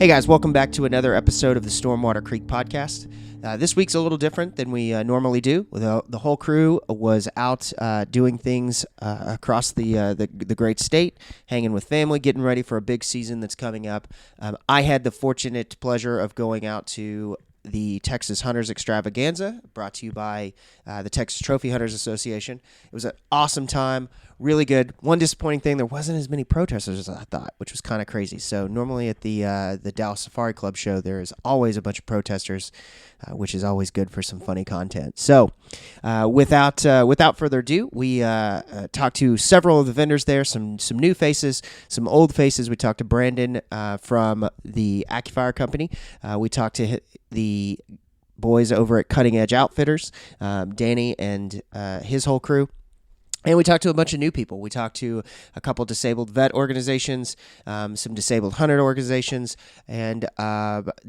Hey guys, welcome back to another episode of the Stormwater Creek podcast. This week's a little different than we normally do. The whole crew was out doing things across the great state, hanging with family, getting ready for a big season that's coming up. I had the fortunate pleasure of going out to the Texas Hunters Extravaganza, brought to you by the Texas Trophy Hunters Association. It was an awesome time, really good. One disappointing thing, there wasn't as many protesters as I thought, which was kind of crazy. So normally at the Dallas Safari Club show, there is always a bunch of protesters, which is always good for some funny content. So without further ado, we talked to several of the vendors there, some new faces, some old faces. We talked to Brandon from the Acufire Company. We talked to the boys over at Cutting Edge Outfitters, Danny and his whole crew. And we talked to a bunch of new people. We talked to a couple disabled vet organizations, some disabled hunter organizations, and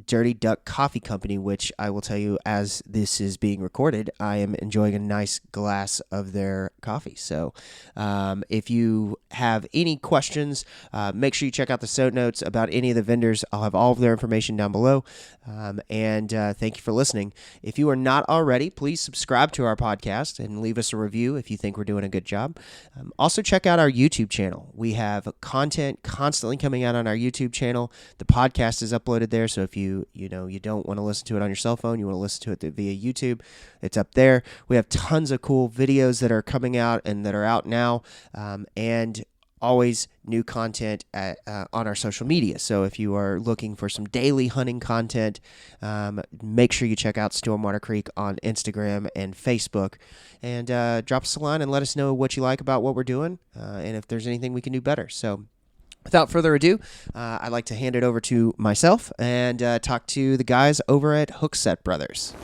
Dirty Duck Coffee Company, which I will tell you, as this is being recorded, I am enjoying a nice glass of their coffee. So if you have any questions, make sure you check out the show notes about any of the vendors. I'll have all of their information down below. And thank you for listening. If you are not already, please subscribe to our podcast and leave us a review if you think we're doing a good job. Also, check out our YouTube channel. We have content constantly coming out on our YouTube channel. The podcast is uploaded there, so if you don't want to listen to it on your cell phone, you want to listen to it via YouTube, it's up there. We have tons of cool videos that are coming out and that are out now, and always new content on our social media. So if you are looking for some daily hunting content, make sure you check out Stormwater Creek on Instagram and Facebook, and drop us a line and let us know what you like about what we're doing, and if there's anything we can do better. So without further ado, I'd like to hand it over to myself and talk to the guys over at Hookset Brothers.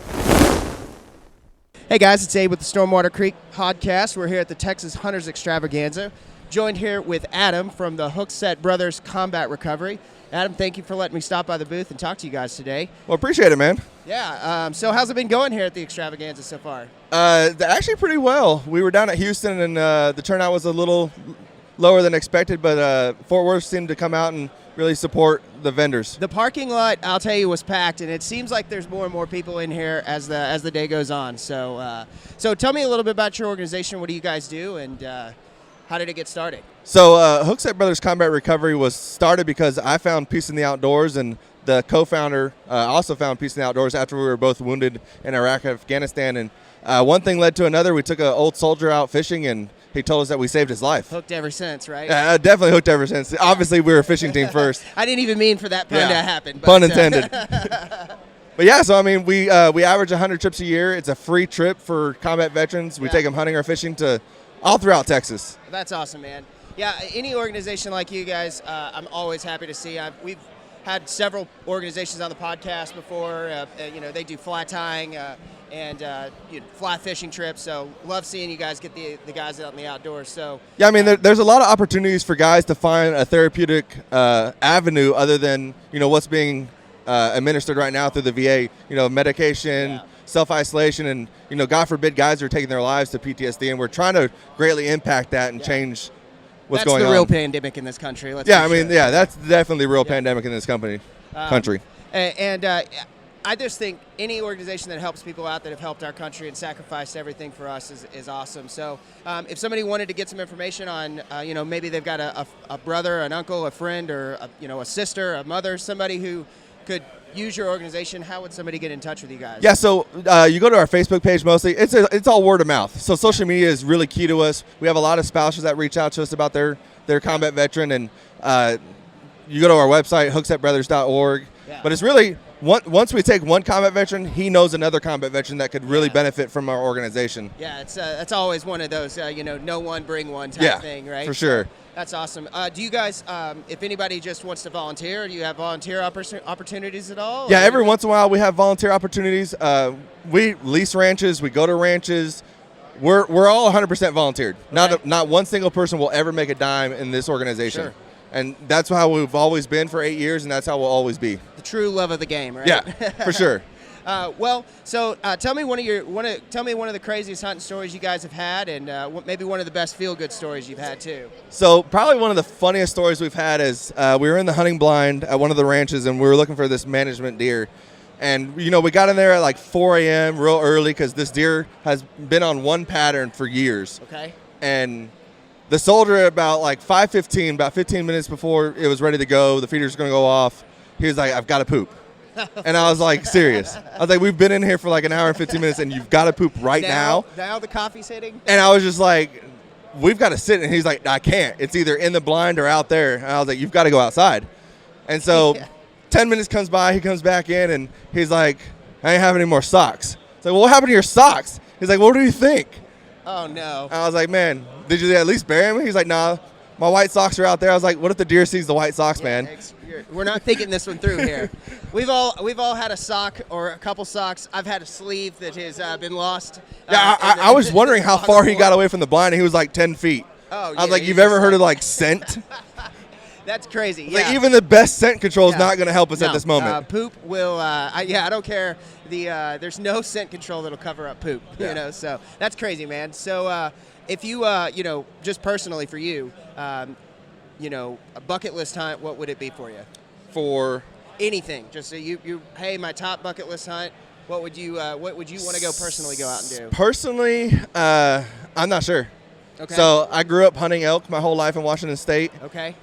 Hey guys, it's Abe with the Stormwater Creek podcast. We're here at the Texas Hunters Extravaganza. Joined here with Adam from the Hookset Brothers Combat Recovery. Adam, thank you for letting me stop by the booth and talk to you guys today. Well, appreciate it, man. Yeah, so how's it been going here at the Extravaganza so far? Actually pretty well. We were down at Houston, and the turnout was a little lower than expected, but Fort Worth seemed to come out and really support the vendors. The parking lot, I'll tell you, was packed, and it seems like there's more and more people in here as the day goes on. So tell me a little bit about your organization. What do you guys do, and how did it get started? So Hookset Brothers Combat Recovery was started because I found peace in the outdoors, and the co-founder also found peace in the outdoors after we were both wounded in Iraq and Afghanistan. And one thing led to another. We took an old soldier out fishing, and he told us that we saved his life. Hooked ever since, right? Definitely hooked ever since. Obviously, we were a fishing team first. I didn't even mean for that pun to happen. But, pun intended. But yeah, so I mean, we average 100 trips a year. It's a free trip for combat veterans. We take them hunting or fishing to all throughout Texas. That's awesome, man. Yeah, any organization like you guys, I'm always happy to see. We've had several organizations on the podcast before. They do fly tying and fly fishing trips. So love seeing you guys get the guys out in the outdoors. So yeah, I mean, there's a lot of opportunities for guys to find a therapeutic avenue other than what's being administered right now through the VA. Medication. Yeah. Self-isolation, and God forbid guys are taking their lives to PTSD, and we're trying to greatly impact that and change what's going on. That's the real pandemic in this country. That's definitely the real pandemic in this country. And I just think any organization that helps people out that have helped our country and sacrificed everything for us is awesome. So if somebody wanted to get some information on, maybe they've got a brother, an uncle, a friend, or a sister, a mother, somebody who could use your organization, how would somebody get in touch with you guys? Yeah, so you go to our Facebook page mostly. It's all word of mouth. So social media is really key to us. We have a lot of spouses that reach out to us about their combat veteran, and you go to our website, hooksetbrothers.org. Yeah. But it's really, once we take one combat veteran, he knows another combat veteran that could really benefit from our organization. Yeah, it's always one of those, know one, bring one type thing, right? For sure. That's awesome. Do you guys, if anybody just wants to volunteer, do you have volunteer opportunities at all? Yeah, every once in a while we have volunteer opportunities. We lease ranches. We go to ranches. We're all 100% volunteered. Right. Not one single person will ever make a dime in this organization. Sure. And that's how we've always been for 8 years, and that's how we'll always be. The true love of the game, right? Yeah, for sure. Tell me one of the craziest hunting stories you guys have had, and maybe one of the best feel-good stories you've had too. So probably one of the funniest stories we've had is we were in the hunting blind at one of the ranches, and we were looking for this management deer. And, we got in there at like 4 a.m. real early because this deer has been on one pattern for years. Okay. And the soldier about like 5:15, about 15 minutes before it was ready to go, the feeder's going to go off, he was like, I've got to poop. And I was like, serious. I was like, we've been in here for like an hour and 15 minutes, and you've got to poop right now. Now the coffee's hitting? And I was just like, we've got to sit. And he's like, I can't. It's either in the blind or out there. And I was like, you've got to go outside. And so 10 minutes comes by, he comes back in, and he's like, I ain't have any more socks. It's like, well, what happened to your socks? He's like, what do you think? Oh, no. And I was like, man, did you at least bury me? He's like, nah, my white socks are out there. I was like, what if the deer sees the white socks, man? We're not thinking this one through here. We've all had a sock or a couple socks. I've had a sleeve that has been lost. Yeah, I was wondering how far he got away from the blind, and he was like 10 feet. Oh, yeah, I was like, you've ever heard of like scent? That's crazy. Yeah. Like, even the best scent control is not going to help us at this moment. Poop will. I don't care. There's no scent control that'll cover up poop. Yeah. So that's crazy, man. So if you just personally for you, a bucket list hunt, what would it be for you? For anything, just so hey, my top bucket list hunt. What would you want to go personally go out and do? Personally, I'm not sure. Okay. So I grew up hunting elk my whole life in Washington State. Okay.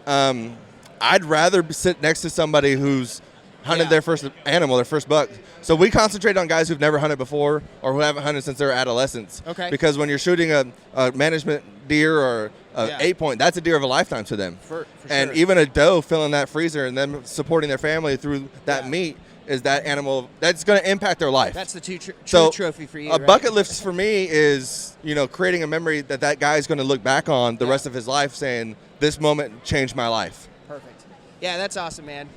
I'd rather sit next to somebody who's hunted their first animal, their first buck. So we concentrate on guys who've never hunted before or who haven't hunted since they were adolescents. Okay. Because when you're shooting a management deer or an 8-point, that's a deer of a lifetime to them. For and sure. even a doe filling that freezer and them supporting their family through that meat is that animal that's going to impact their life. That's the true so trophy for you. A bucket list for me is, creating a memory that guy's going to look back on the rest of his life saying, this moment changed my life. Perfect. Yeah, that's awesome, man.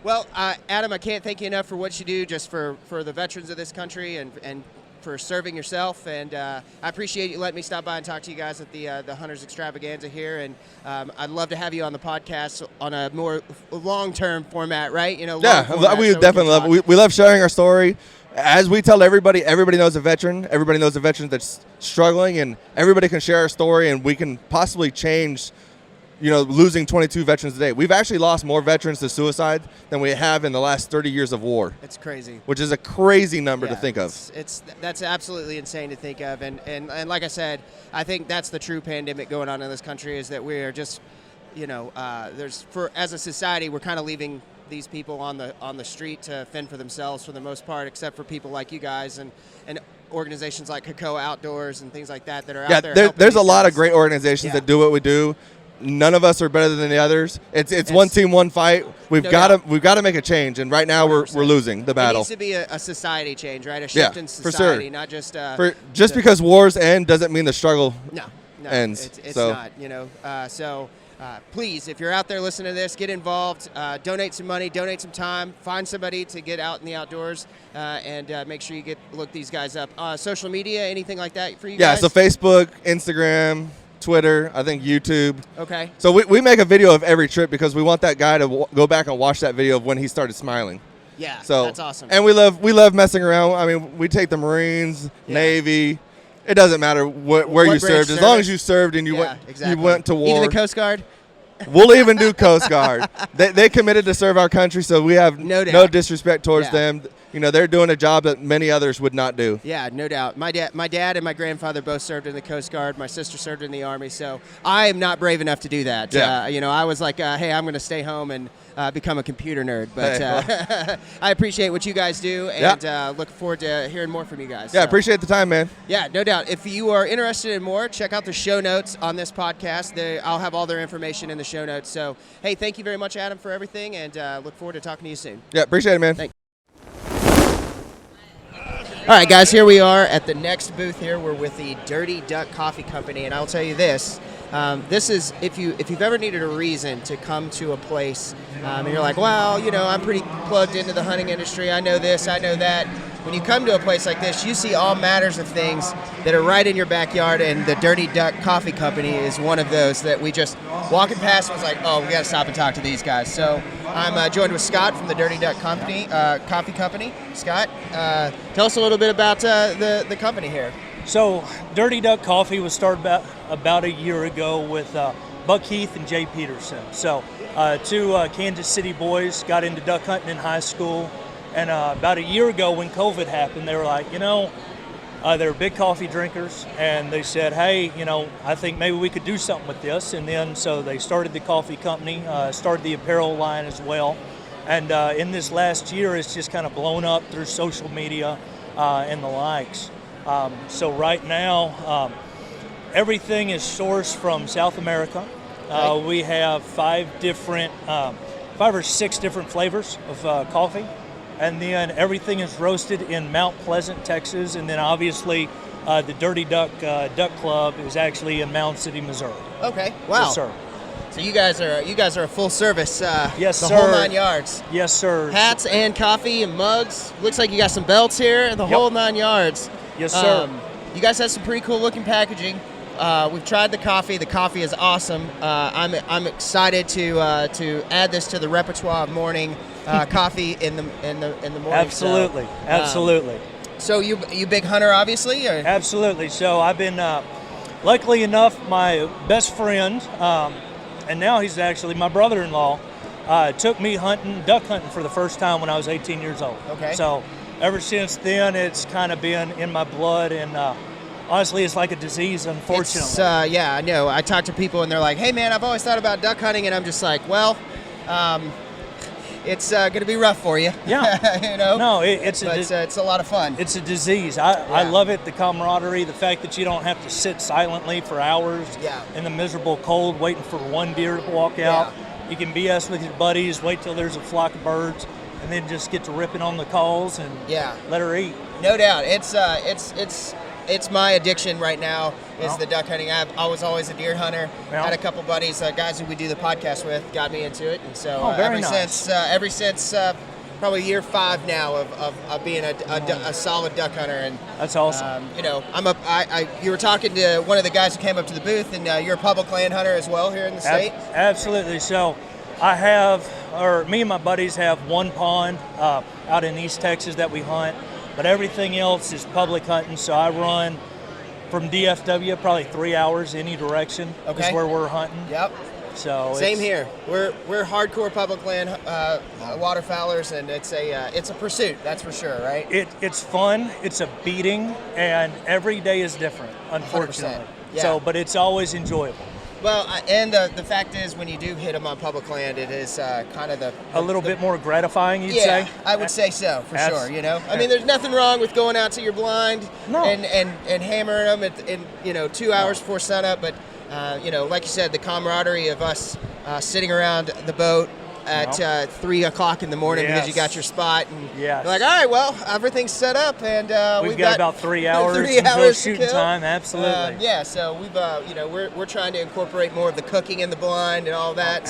Well, Adam, I can't thank you enough for what you do just for the veterans of this country and for serving yourself. And I appreciate you letting me stop by and talk to you guys at the Hunters Extravaganza here. And I'd love to have you on the podcast on a more long-term format, right? We So definitely love it. We love sharing our story. As we tell everybody knows a veteran. Everybody knows a veteran that's struggling, and everybody can share our story, and we can possibly change losing 22 veterans today. We've actually lost more veterans to suicide than we have in the last 30 years of war. It's crazy. Which is a crazy number to think of. That's absolutely insane to think of. And like I said, I think that's the true pandemic going on in this country is that we are just, as a society, we're kind of leaving these people on the street to fend for themselves for the most part, except for people like you guys and organizations like Cocoa Outdoors and things like that are out there. There's a lot of great organizations that do what we do. None of us are better than the others. It's one team, one fight. We've got to make a change, and right now we're losing the battle. It needs to be a society change, right? A shift in society, for sure. not just because wars end doesn't mean the struggle ends. It's not. Please, if you're out there listening to this, get involved. Donate some money, donate some time. Find somebody to get out in the outdoors, and make sure you look these guys up. Social media, anything like that for you guys? Yeah, so Facebook, Instagram, Twitter, I think YouTube. Okay. So we make a video of every trip because we want that guy to go back and watch that video of when he started smiling. Yeah, so that's awesome. And we love messing around. I mean, we take the Marines, Navy. It doesn't matter where you served, as long as you served and you went to war. Even the Coast Guard. We'll even do Coast Guard. They committed to serve our country, so we have no disrespect towards them. They're doing a job that many others would not do. Yeah, no doubt. My dad and my grandfather both served in the Coast Guard. My sister served in the Army, so I am not brave enough to do that. Yeah. I was like, hey, I'm going to stay home and become a computer nerd. But I appreciate what you guys do, and look forward to hearing more from you guys. Yeah, appreciate the time, man. Yeah, no doubt. If you are interested in more, check out the show notes on this podcast. I'll have all their information in the show notes. So, hey, thank you very much, Adam, for everything, and look forward to talking to you soon. Yeah, appreciate it, man. Thanks. All right, guys, here we are at the next booth here. We're with the Dirty Duck Coffee Company, and I'll tell you this. This is, if you've ever needed a reason to come to a place and you're like, well, I'm pretty plugged into the hunting industry. I know this, I know that. when you come to a place like this, you see all matters of things that are right in your backyard, and the Dirty Duck Coffee Company is one of those that we just walking past was like, oh, we got to stop and talk to these guys. So I'm joined with Scott from the Dirty Duck Coffee Company. Scott, tell us a little bit about the company here. So Dirty Duck Coffee was started about a year ago with Buck Heath and Jay Peterson. So two Kansas City boys got into duck hunting in high school, and about a year ago when COVID happened, they were like, they were big coffee drinkers, and they said, hey, I think maybe we could do something with this. And then so they started the coffee company, started the apparel line as well. And in this last year, it's just kind of blown up through social media and the likes. So right now, everything is sourced from South America. We have 5 or 6 different flavors of coffee. And then everything is roasted in Mount Pleasant, Texas. And then obviously the Dirty Duck Duck Club is actually in Mound City, Missouri. Okay, wow. Yes, sir. So you guys are a full service, yes, the sir. whole 9 yards. Yes, sir. Hats and coffee and mugs. Looks like you got some belts here, the whole 9 yards. Yes, sir. You guys have some pretty cool looking packaging. We've tried the coffee. The coffee is awesome. I'm excited to add this to the repertoire of morning coffee in the morning. Absolutely, absolutely. So you big hunter, obviously? Or? Absolutely. So I've been, luckily enough, my best friend, and now he's actually my brother-in-law, took me duck hunting for the first time when I was 18 years old. Okay. So ever since then, it's kind of been in my blood, and honestly, it's like a disease, unfortunately. Yeah, I know. I talk to people, and they're like, hey, man, I've always thought about duck hunting, and I'm just like, well, it's going to be rough for you. Yeah. No, it's a lot of fun. It's a disease. I love it, the camaraderie, the fact that you don't have to sit silently for hours in the miserable cold waiting for one deer to walk out. You can BS with your buddies, wait till there's a flock of birds, and then just get to ripping on the calls and let her eat. No doubt. It's my addiction right now is the duck hunting. I was always a deer hunter. Had a couple buddies, guys who we do the podcast with, got me into it, and so ever since probably year 5 now of being a solid duck hunter. And that's awesome. You were talking to one of the guys who came up to the booth, and you're a public land hunter as well here in the state. Absolutely. So me and my buddies have one pond out in East Texas that we hunt. But everything else is public hunting, so I run from DFW probably 3 hours any direction is where we're hunting. Yep. So same here. We're hardcore public land waterfowlers, and it's a pursuit, that's for sure, right? It's fun. It's a beating, and every day is different, unfortunately. 100%. Yeah. So, but it's always enjoyable. Well, and the fact is, when you do hit them on public land, it is kind of a little bit more gratifying, you'd say? Yeah, I would say so, for sure, I mean, there's nothing wrong with going out to your blind and hammering them in 2 hours before sunup, but, like you said, the camaraderie of us sitting around the boat at 3 o'clock in the morning because you got your spot, and you're like, all right, well, everything's set up, and we've got about 3 hours until shooting time. Absolutely. So we've we're trying to incorporate more of the cooking in the blind and all that.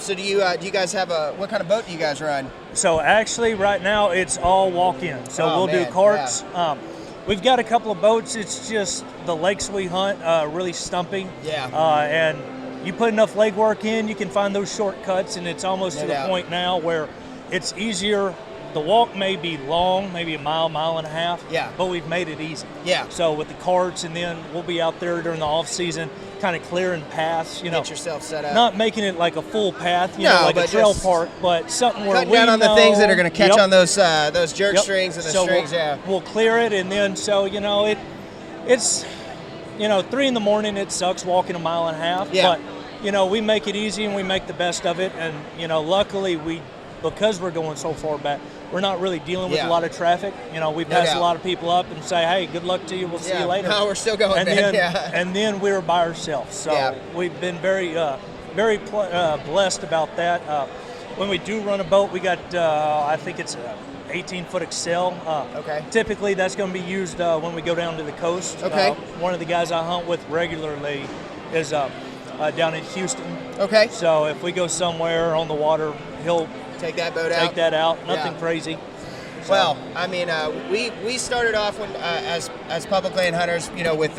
So do you guys have what kind of boat do you guys run? So actually, right now it's all walk-in. So we'll do carts. Yeah. We've got a couple of boats. It's just the lakes we hunt really stumpy. Yeah. And you put enough legwork in, you can find those shortcuts, and it's almost to the point now where it's easier. The walk may be long, maybe a mile and a half, but we've made it easy. Yeah. So with the carts, and then we'll be out there during the off season, kind of clearing paths. Get yourself set up. Not making it like a full path, like a trail park, but something where we down on the things that are going to catch on those jerk strings and the strings. We'll clear it, and then it's 3 in the morning. It sucks walking a mile and a half, but we make it easy and we make the best of it. And luckily because we're going so far back, we're not really dealing with a lot of traffic. We pass a lot of people up and say, hey, good luck to you. We'll see you later. No, we're still going. And then we're by ourselves. So we've been very blessed about that. When we do run a boat, we got I think it's 18-foot Excel. Typically, that's going to be used when we go down to the coast. One of the guys I hunt with regularly is down in Houston. So if we go somewhere on the water, he'll take that boat out. Nothing crazy. Well, I mean, we started off when as public land hunters, with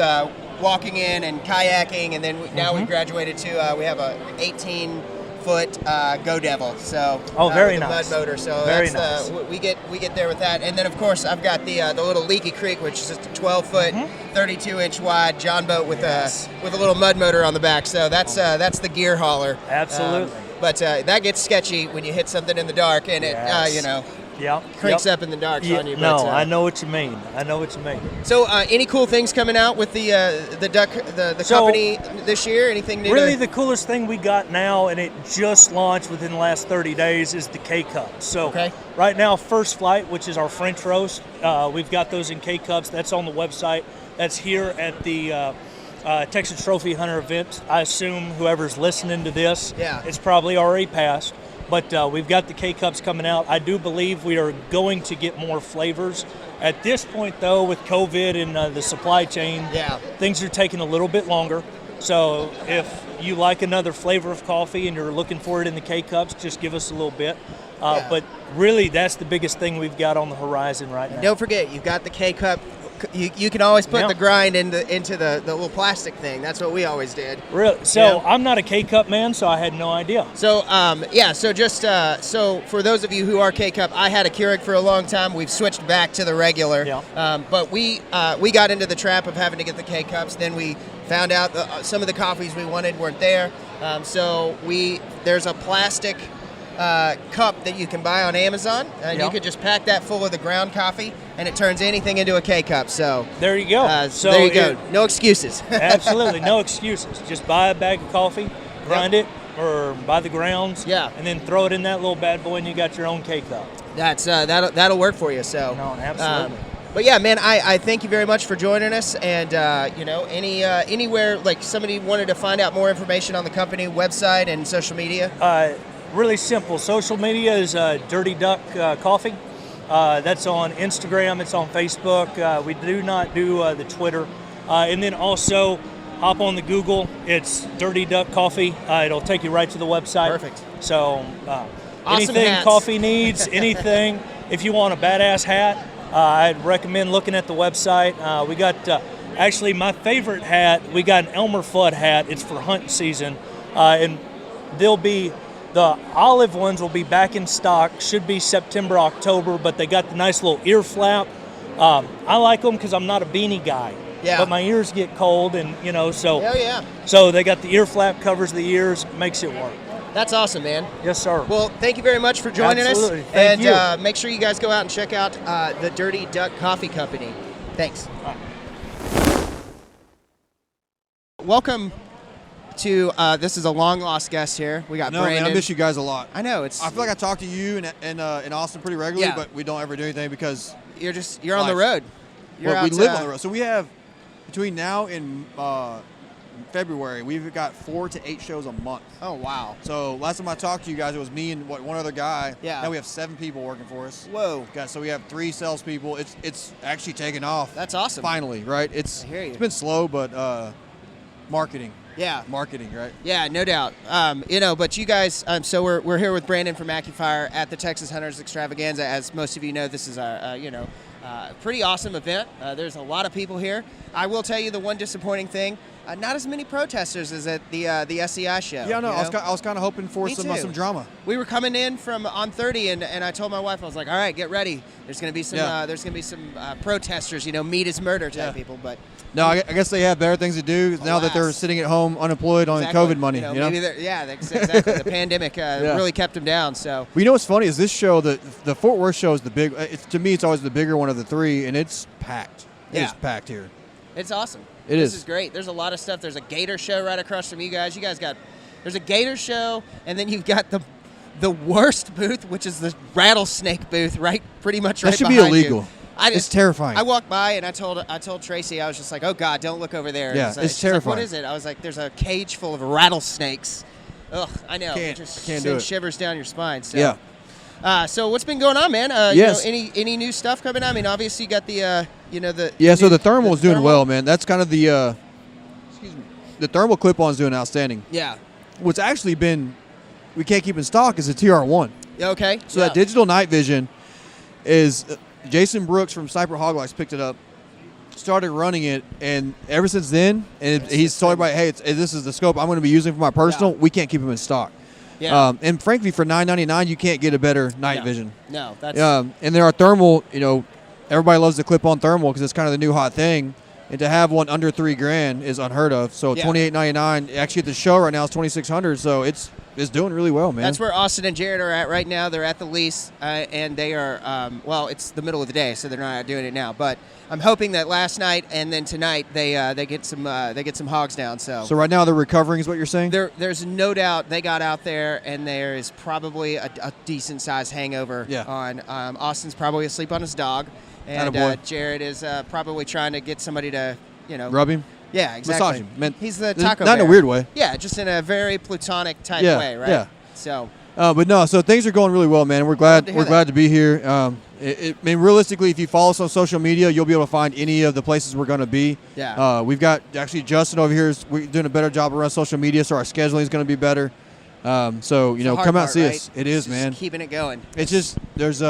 walking in and kayaking, and then now we've graduated to we have a 18-foot Go Devil. So very with a nice. mud motor. So Very that's nice. we get there with that, and then of course I've got the little Leaky Creek, which is just a 12-foot, 32-inch wide John boat with a little mud motor on the back. So that's the gear hauler. Absolutely. But that gets sketchy when you hit something in the dark and it cranks up in the dark on you. No, But, I know what you mean. So, any cool things coming out with the company this year? Anything new? Really, the coolest thing we got now, and it just launched within the last 30 days, is the K-Cups. So right now, First Flight, which is our French roast, we've got those in K-Cups. That's on the website. That's here at the Texas Trophy Hunter event. I assume whoever's listening to this, it's probably already passed. But we've got the K-Cups coming out. I do believe we are going to get more flavors. At this point, though, with COVID and the supply chain, things are taking a little bit longer. So if you like another flavor of coffee and you're looking for it in the K-Cups, just give us a little bit. But really, that's the biggest thing we've got on the horizon right now. Don't forget, you've got the K-Cup. You can always put the grind into the little plastic thing. That's what we always did. Really? So I'm not a K-Cup man, so I had no idea. So so for those of you who are K-Cup, I had a Keurig for a long time. We've switched back to the regular. But we got into the trap of having to get the K-Cups. Then we found out some of the coffees we wanted weren't there. So there's a plastic cup that you can buy on Amazon, and you could just pack that full of the ground coffee, and it turns anything into a K-Cup. So there you go. So there you go. No excuses. Absolutely, no excuses. Just buy a bag of coffee, grind it, or buy the grounds, and then throw it in that little bad boy, and you got your own K-Cup. That's that'll work for you. So no, absolutely. But yeah, man, I thank you very much for joining us. And anywhere like somebody wanted to find out more information on the company website and social media. Really simple. Social media is Dirty Duck Coffee. That's on Instagram. It's on Facebook. We do not do the Twitter. And then also hop on the Google. It's Dirty Duck Coffee. It'll take you right to the website. Perfect. So awesome anything hats. coffee needs, anything. If you want a badass hat, I'd recommend looking at the website. We got actually my favorite hat. We got an Elmer Fudd hat. It's for hunting season, and the olive ones will be back in stock, should be September, October, but they got the nice little ear flap. I like them because I'm not a beanie guy, but my ears get cold, and so they got the ear flap, covers the ears, makes it work. That's awesome, man. Yes, sir. Well, thank you very much for joining Absolutely. us. Thank you. Make sure you guys go out and check out the Dirty Duck Coffee Company. Thanks. Welcome to this is a long lost guest here. We got Brandon. Man, I miss you guys a lot. I know I feel like I talk to you and Austin pretty regularly, but we don't ever do anything because you're on the road. We live on the road. So we have between now and February, we've got 4 to 8 shows a month. Oh wow! So last time I talked to you guys, it was me and one other guy. Yeah. Now we have 7 people working for us. Whoa! So we have 3 salespeople. It's actually taken off. That's awesome. Finally, right? I hear you. It's been slow, but marketing. Yeah. Marketing, right? Yeah, no doubt. But you guys, so we're here with Brandon from AccuFire at the Texas Hunters Extravaganza. As most of you know, this is our, pretty awesome event. There's a lot of people here. I will tell you the one disappointing thing, not as many protesters as at the SEI show. Yeah, no, I was kind of hoping for some drama. We were coming in from on 30, and I told my wife, I was like, all right, get ready. There's going to be some protesters, meat is murder type people, but. No, I guess they have better things to do now that they're sitting at home unemployed on COVID money. Maybe exactly. The pandemic really kept them down. So. Well, what's funny is this show, the Fort Worth show is the big. To me, it's always the bigger one of the 3, and it's packed. It's packed here. It's awesome. This is great. There's a lot of stuff. There's a gator show right across from you guys. There's a gator show, and then you've got the worst booth, which is the rattlesnake booth, pretty much right behind you. That should be illegal. You. It's terrifying. I walked by and I told Tracy, I was just like, oh God, don't look over there. Yeah, it's terrifying. Like, what is it? I was like, there's a cage full of rattlesnakes. Ugh, I know. Can't send shivers down your spine. So. Yeah. So what's been going on, man? Yes. Any new stuff coming out? I mean, obviously you got the so the thermal is doing well, man. That's kind of the the thermal clip-on's doing outstanding. Yeah. What's actually been we can't keep in stock is the TR1. Okay. So that digital night vision. is Jason Brooks from Sniper Hog Lights picked it up, started running it, and ever since then, he's told everybody, hey, this is the scope I'm going to be using for my personal. Yeah. We can't keep them in stock. Yeah. And frankly, for $9.99, you can't get a better night vision. No, that's and there are thermal. Everybody loves the clip-on thermal because it's kind of the new hot thing. And to have one under $3,000 is unheard of. So $28.99. Actually, at the show right now is $2,600. So it's doing really well, man. That's where Austin and Jared are at right now. They're at the lease, and they are. It's the middle of the day, so they're not doing it now. But I'm hoping that last night and then tonight they get some hogs down. So right now they're recovering, is what you're saying? There's no doubt they got out there, and there is probably a decent sized hangover. Yeah. On Austin's probably asleep on his dog, and Jared is probably trying to get somebody to rub him. Yeah, exactly. Massage him. Man, he's the taco not bear. in a weird way. Yeah, just in a very platonic type way, right? Yeah. So. But no, so things are going really well, man. We're glad to be here. Realistically, if you follow us on social media, you'll be able to find any of the places we're going to be. Yeah. We've got actually Justin over here. We're doing a better job around social media, so our scheduling is going to be better. So come out and see us. It is, man. Keeping it going. It's just there's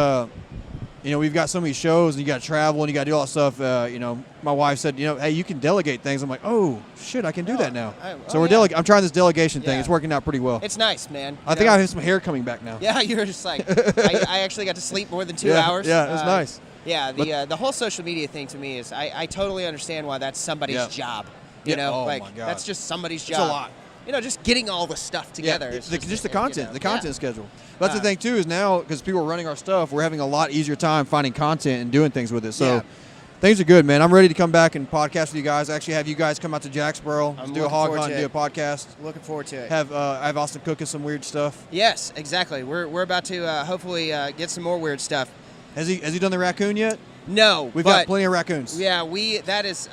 we've got so many shows, and you got to travel, and you got to do all that stuff. My wife said, hey, you can delegate things. I'm like, oh shit, I can do that now. I'm trying this delegation thing. It's working out pretty well. It's nice, man. I think I have some hair coming back now. Yeah, you're just like I actually got to sleep more than 2 hours. Yeah, it was nice. Yeah, the whole social media thing to me is I totally understand why that's somebody's job. You know, oh like my God. that's just somebody's job. It's a lot. Just getting all the stuff together. Yeah, the content schedule. But that's the thing too is now because people are running our stuff, we're having a lot easier time finding content and doing things with it. So things are good, man. I'm ready to come back and podcast with you guys. Actually, have you guys come out to Jacksboro, do a hog hunt, do a podcast. Looking forward to it. I have Austin cooking some weird stuff. Yes, exactly. We're about to hopefully get some more weird stuff. Has he done the raccoon yet? No, we've got plenty of raccoons. Yeah, that's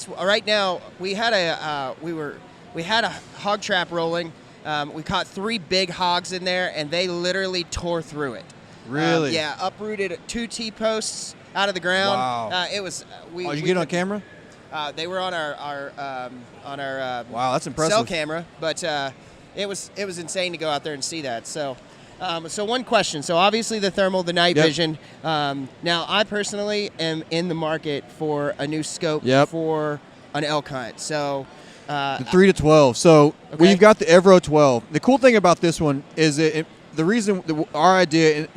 right now. We had a hog trap rolling. We caught 3 big hogs in there, and they literally tore through it. Really? Yeah, uprooted 2 T-posts out of the ground. Wow. It was. Did you get it on camera? They were on our wow, that's impressive. cell camera, but it was insane to go out there and see that. So. So one question. So obviously the thermal, the night vision. Now I personally am in the market for a new scope for an elk hunt. So the 3 to 12. So we've got the Evro 12. The cool thing about this one is the reason our idea,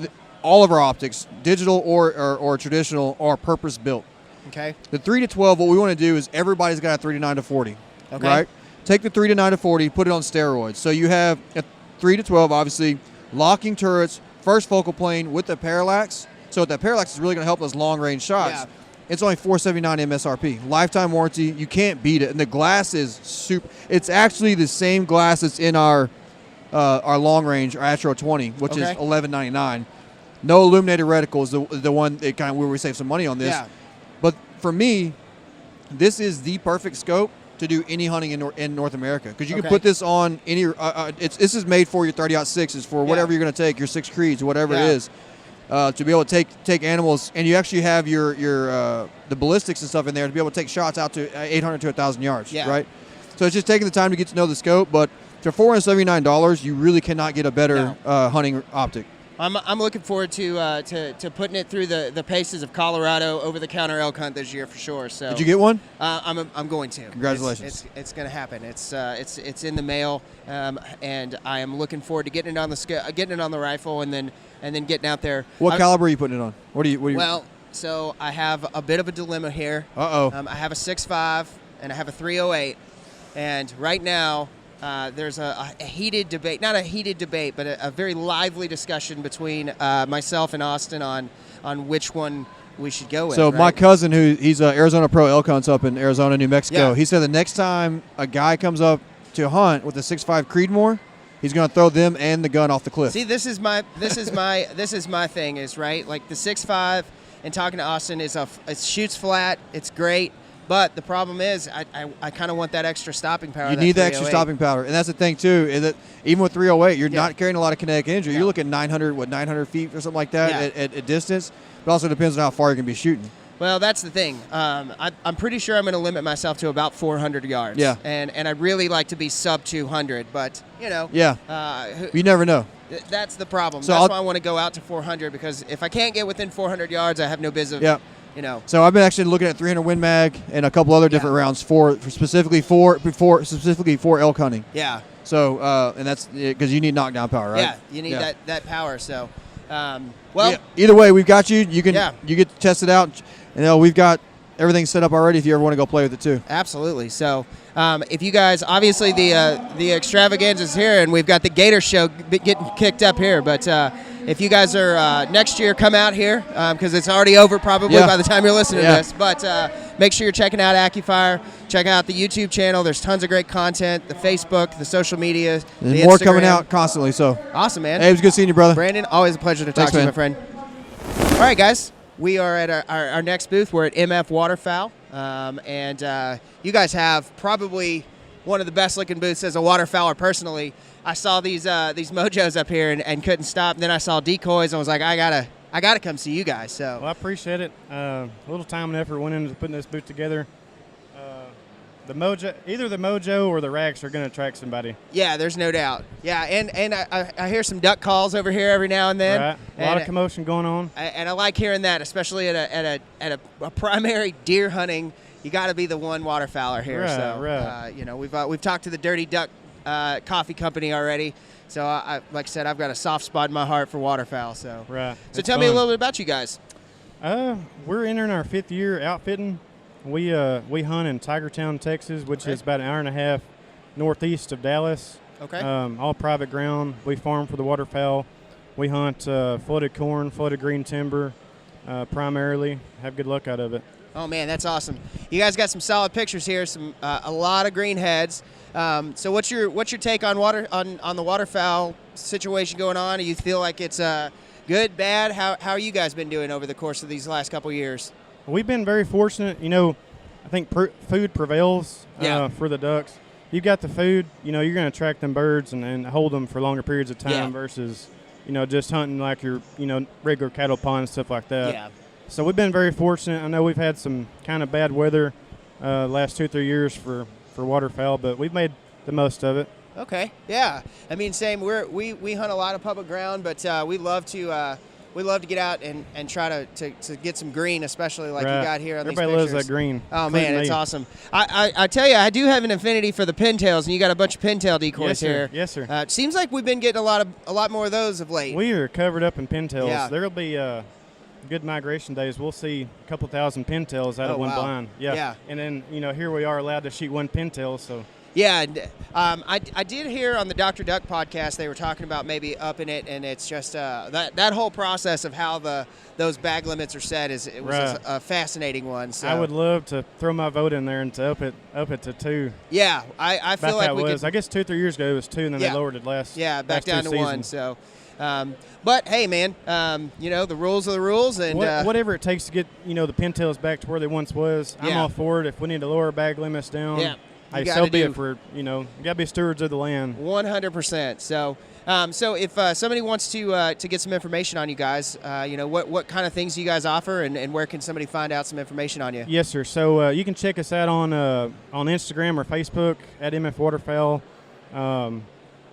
all of our optics, digital or traditional, are purpose built. Okay. The 3 to 12. What we want to do is everybody's got a 3 to 9 to 40. Okay. Right. Take the 3 to 9 to 40, put it on steroids. So you have a 3 to 12, obviously. Locking turrets, first focal plane with the parallax. So that parallax is really going to help those long-range shots. Yeah. It's only $479 MSRP. Lifetime warranty. You can't beat it. And the glass is super. It's actually the same glass that's in our long-range, our Astro 20, which is $11.99. No illuminated reticle is the one that kind of where we save some money on this. Yeah. But for me, this is the perfect scope to do any hunting in North America because you can put this on any. This is made for your 30-06s for whatever you're going to take, your 6 Creeds, whatever it is, to be able to take animals, and you actually have your the ballistics and stuff in there to be able to take shots out to 800 to 1,000 yards, right? So it's just taking the time to get to know the scope, but for $479, you really cannot get a better hunting optic. I'm looking forward to putting it through the paces of Colorado over-the-counter elk hunt this year for sure. So did you get one? I'm going to. Congratulations! It's going to happen. It's in the mail, and I am looking forward to getting it on the rifle, and then getting out there. What caliber are you putting it on? What do you? Well, so I have a bit of a dilemma here. I have a 6.5 and I have a 308, and right now. There's a heated debate, not a heated debate, but a very lively discussion between myself and Austin on which one we should go with. So right? my cousin, he's an Arizona Pro elk hunts up in Arizona, New Mexico, Yeah. he said the next time a guy comes up to hunt with a 6.5 Creedmoor, he's going to throw them and the gun off the cliff. See, this is my thing is right. Like the 6.5 and talking to Austin it shoots flat. It's great. But the problem is, I kind of want that extra stopping power. You need that extra stopping power, and that's the thing too. Is that even with 308, you're not carrying a lot of kinetic energy. You're looking at 900 feet or something like that at distance. But also depends on how far you're gonna be shooting. Well, that's the thing. I'm pretty sure I'm going to limit myself to about 400 yards. Yeah. And I'd really like to be sub 200, but you know. Yeah. You never know. That's the problem. So That's why I want to go out to 400, because if I can't get within 400 yards, I have no business. Yeah. You know. So I've been actually looking at 300 Win Mag and a couple other different rounds specifically for elk hunting. Yeah. So and that's because you need knockdown power, right? Yeah, you need that power. So, well, either way, we've got you. You can Yeah. you get to test it out. We've got everything set up already if you ever want to go play with it too. absolutely. So, if you guys, obviously the extravaganza is here, and we've got the Gator Show getting kicked up here. But if you guys are next year, come out here because it's already over probably by the time you're listening to this. But make sure you're checking out AccuFire. Check out the YouTube channel. There's tons of great content. The Facebook, the social media, There's the more Instagram. coming out constantly. So Awesome, man. hey, it was good seeing you, brother. Brandon, always a pleasure to talk Thanks, to you, man. my friend. All right, guys. We are at our next booth. We're at MF Waterfowl. And you guys have probably one of the best-looking booths as a waterfowler personally. I saw these mojos up here and couldn't stop. And then I saw decoys and was like, I gotta come see you guys. So Well, I appreciate it. A little time and effort went into putting this booth together. The mojo, either the mojo or the racks are going to attract somebody. yeah, there's no doubt. Yeah, and I hear some duck calls over here every now and then. Right? A lot of commotion going on. And I like hearing that, especially at a primary deer hunting. You got to be the one waterfowler here. Right, So right. we've talked to the Dirty Duck coffee company already. So I like I said, I've got a soft spot in my heart for waterfowl. So Right. So It's tell me a fun. little bit about you guys. We're entering our 5th year outfitting. We hunt in Tigertown, Texas, which is about an hour and a half northeast of Dallas. Okay. All private ground. We farm for the waterfowl. We hunt flooded corn, flooded green timber, primarily. Have good luck out of it. Oh man, that's awesome. You guys got some solid pictures here. Some a lot of green heads. So what's your take on the waterfowl situation going on? Do you feel like it's good, bad? How are you guys been doing over the course of these last couple years? We've been very fortunate. I think food prevails for the ducks. You've got the food, you're going to attract them birds and hold them for longer periods of time versus, just hunting like your, regular cattle pond and stuff like that. Yeah. So we've been very fortunate. I know we've had some kind of bad weather last 2-3 years for waterfowl, but we've made the most of it. Okay. Yeah. I mean, same. We hunt a lot of public ground, but we love to get out and try to get some green, especially like you got here on Everybody these loves pictures. that green. Oh including man, it's me. awesome. I tell you, I do have an affinity for the pintails, and you got a bunch of pintail decoys Yes, sir. here. Yes, sir. It seems like we've been getting a lot more of those of late. We are covered up in pintails. Yeah. There'll be good migration days. We'll see a couple thousand pintails out of one wow. blind. Yeah. And then, here we are allowed to shoot one pintail, so. Yeah, and, I did hear on the Dr. Duck podcast they were talking about maybe upping it, and it's just that whole process of how those bag limits are set was Right. a fascinating one. So I would love to throw my vote in there and to up it to 2. yeah, I feel Back like that we was. could. I guess 2-3 years ago it was 2, and then Yeah. they lowered it last. Back last down 2 to 1. seasons. So, but hey, man, the rules are the rules, and Whatever it takes to get the pintails back to where they once was, I'm Yeah. all for it. If we need to lower bag limits down, Yeah. You hey, gotta so be do- it for you gotta be stewards of the land. 100%. So, so if somebody wants to get some information on you guys, what kind of things do you guys offer, and where can somebody find out some information on you? Yes, sir. So you can check us out on Instagram or Facebook at MF Waterfowl.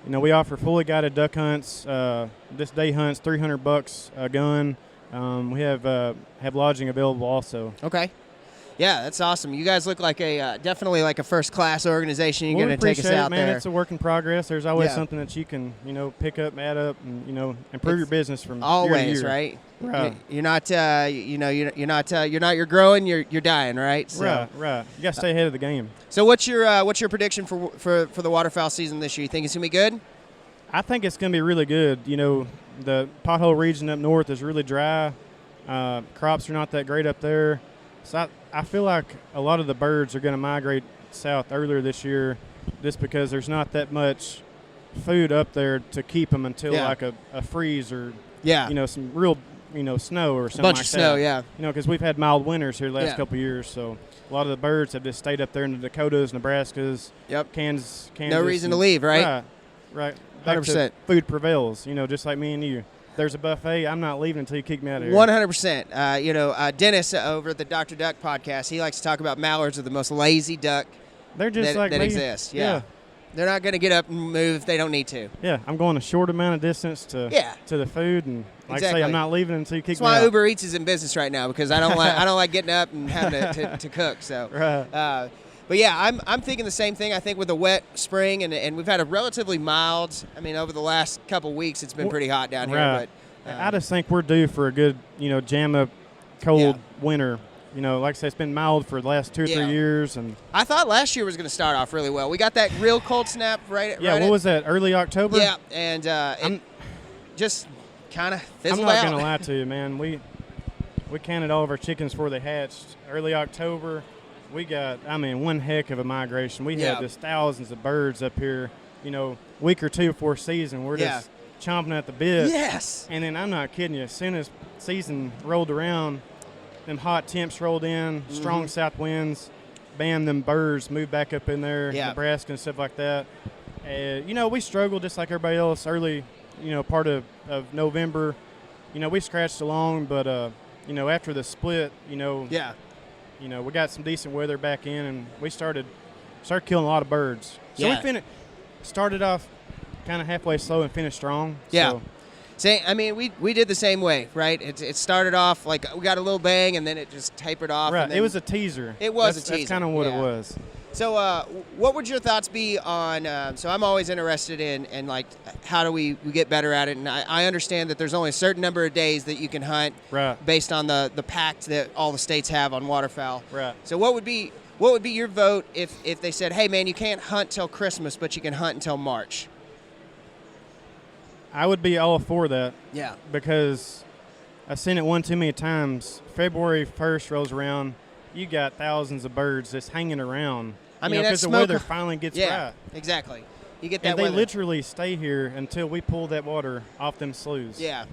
We offer fully guided duck hunts. This day hunts $300 a gun. We have lodging available also. Okay. Yeah, that's awesome. You guys look like definitely like a first class organization. You're Well, going to take us appreciate it, out man. there. It's a work in progress. There's always Yeah. something that you can pick up, add up, and improve your business from Always, year to year. right? Right. You're not you're growing. You're dying, right? So, Right. You got to stay ahead of the game. So what's your prediction for the waterfowl season this year? You think it's gonna be good? I think it's going to be really good. The pothole region up north is really dry. Crops are not that great up there. So I feel like a lot of the birds are going to migrate south earlier this year just because there's not that much food up there to keep them until like a freeze or, some real, snow or something Bunch like of snow, that. yeah. Because we've had mild winters here the last Yeah. couple of years. So a lot of the birds have just stayed up there in the Dakotas, Nebraskas, Yep. Kansas. No reason to leave, right? Right. Back to 100%. Food prevails, just like me and you. If there's a buffet, I'm not leaving until you kick me out of here. 100%. Dennis over at the Dr. Duck podcast, he likes to talk about mallards are the most lazy duck They're just that like me. exists. Yeah. They're not going to get up and move if they don't need to. Yeah, I'm going a short amount of distance to the food, and like I say, I'm not leaving until you kick me out. That's why Uber Eats is in business right now, because I don't like getting up and having to cook. So, right. But yeah, I'm thinking the same thing. I think with a wet spring and we've had a relatively mild. I mean, over the last couple weeks, it's been pretty hot down here. But I just think we're due for a good, jam up, cold winter. Like I said, it's been mild for the last 2 or 3 years, and I thought last year was going to start off really well. We got that real cold snap right. Yeah, what was that? Early October. Yeah, and it just kind of fizzled out. I'm not going to lie to you, man. We counted all of our chickens before they hatched. Early October, we got one heck of a migration. We had just thousands of birds up here. Week or two before season, we're just chomping at the bit. Yes. And then I'm not kidding you. As soon as season rolled around, them hot temps rolled in, strong south winds, bam, them birds moved back up in there, Nebraska and stuff like that. We struggled just like everybody else early, part of November. We scratched along, but, after the split, we got some decent weather back in, and we started killing a lot of birds. So we started off kind of halfway slow and finished strong. Yeah. So, we did the same way, right? It started off like we got a little bang, and then it just tapered off. Right. And then it was a teaser. It was a teaser. That's kind of what it was. So, what would your thoughts be on? So, I'm always interested in like how do we get better at it? And I understand that there's only a certain number of days that you can hunt, based on the pact that all the states have on waterfowl. Right. So, what would be your vote if they said, hey man, you can't hunt till Christmas, but you can hunt until March? I would be all for that. Yeah. Because I've seen it one too many times. February 1st rolls around, you got thousands of birds just hanging around. Because the weather finally gets right. Exactly. You get that and they weather. literally stay here until we pull that water off them sloughs. Yeah.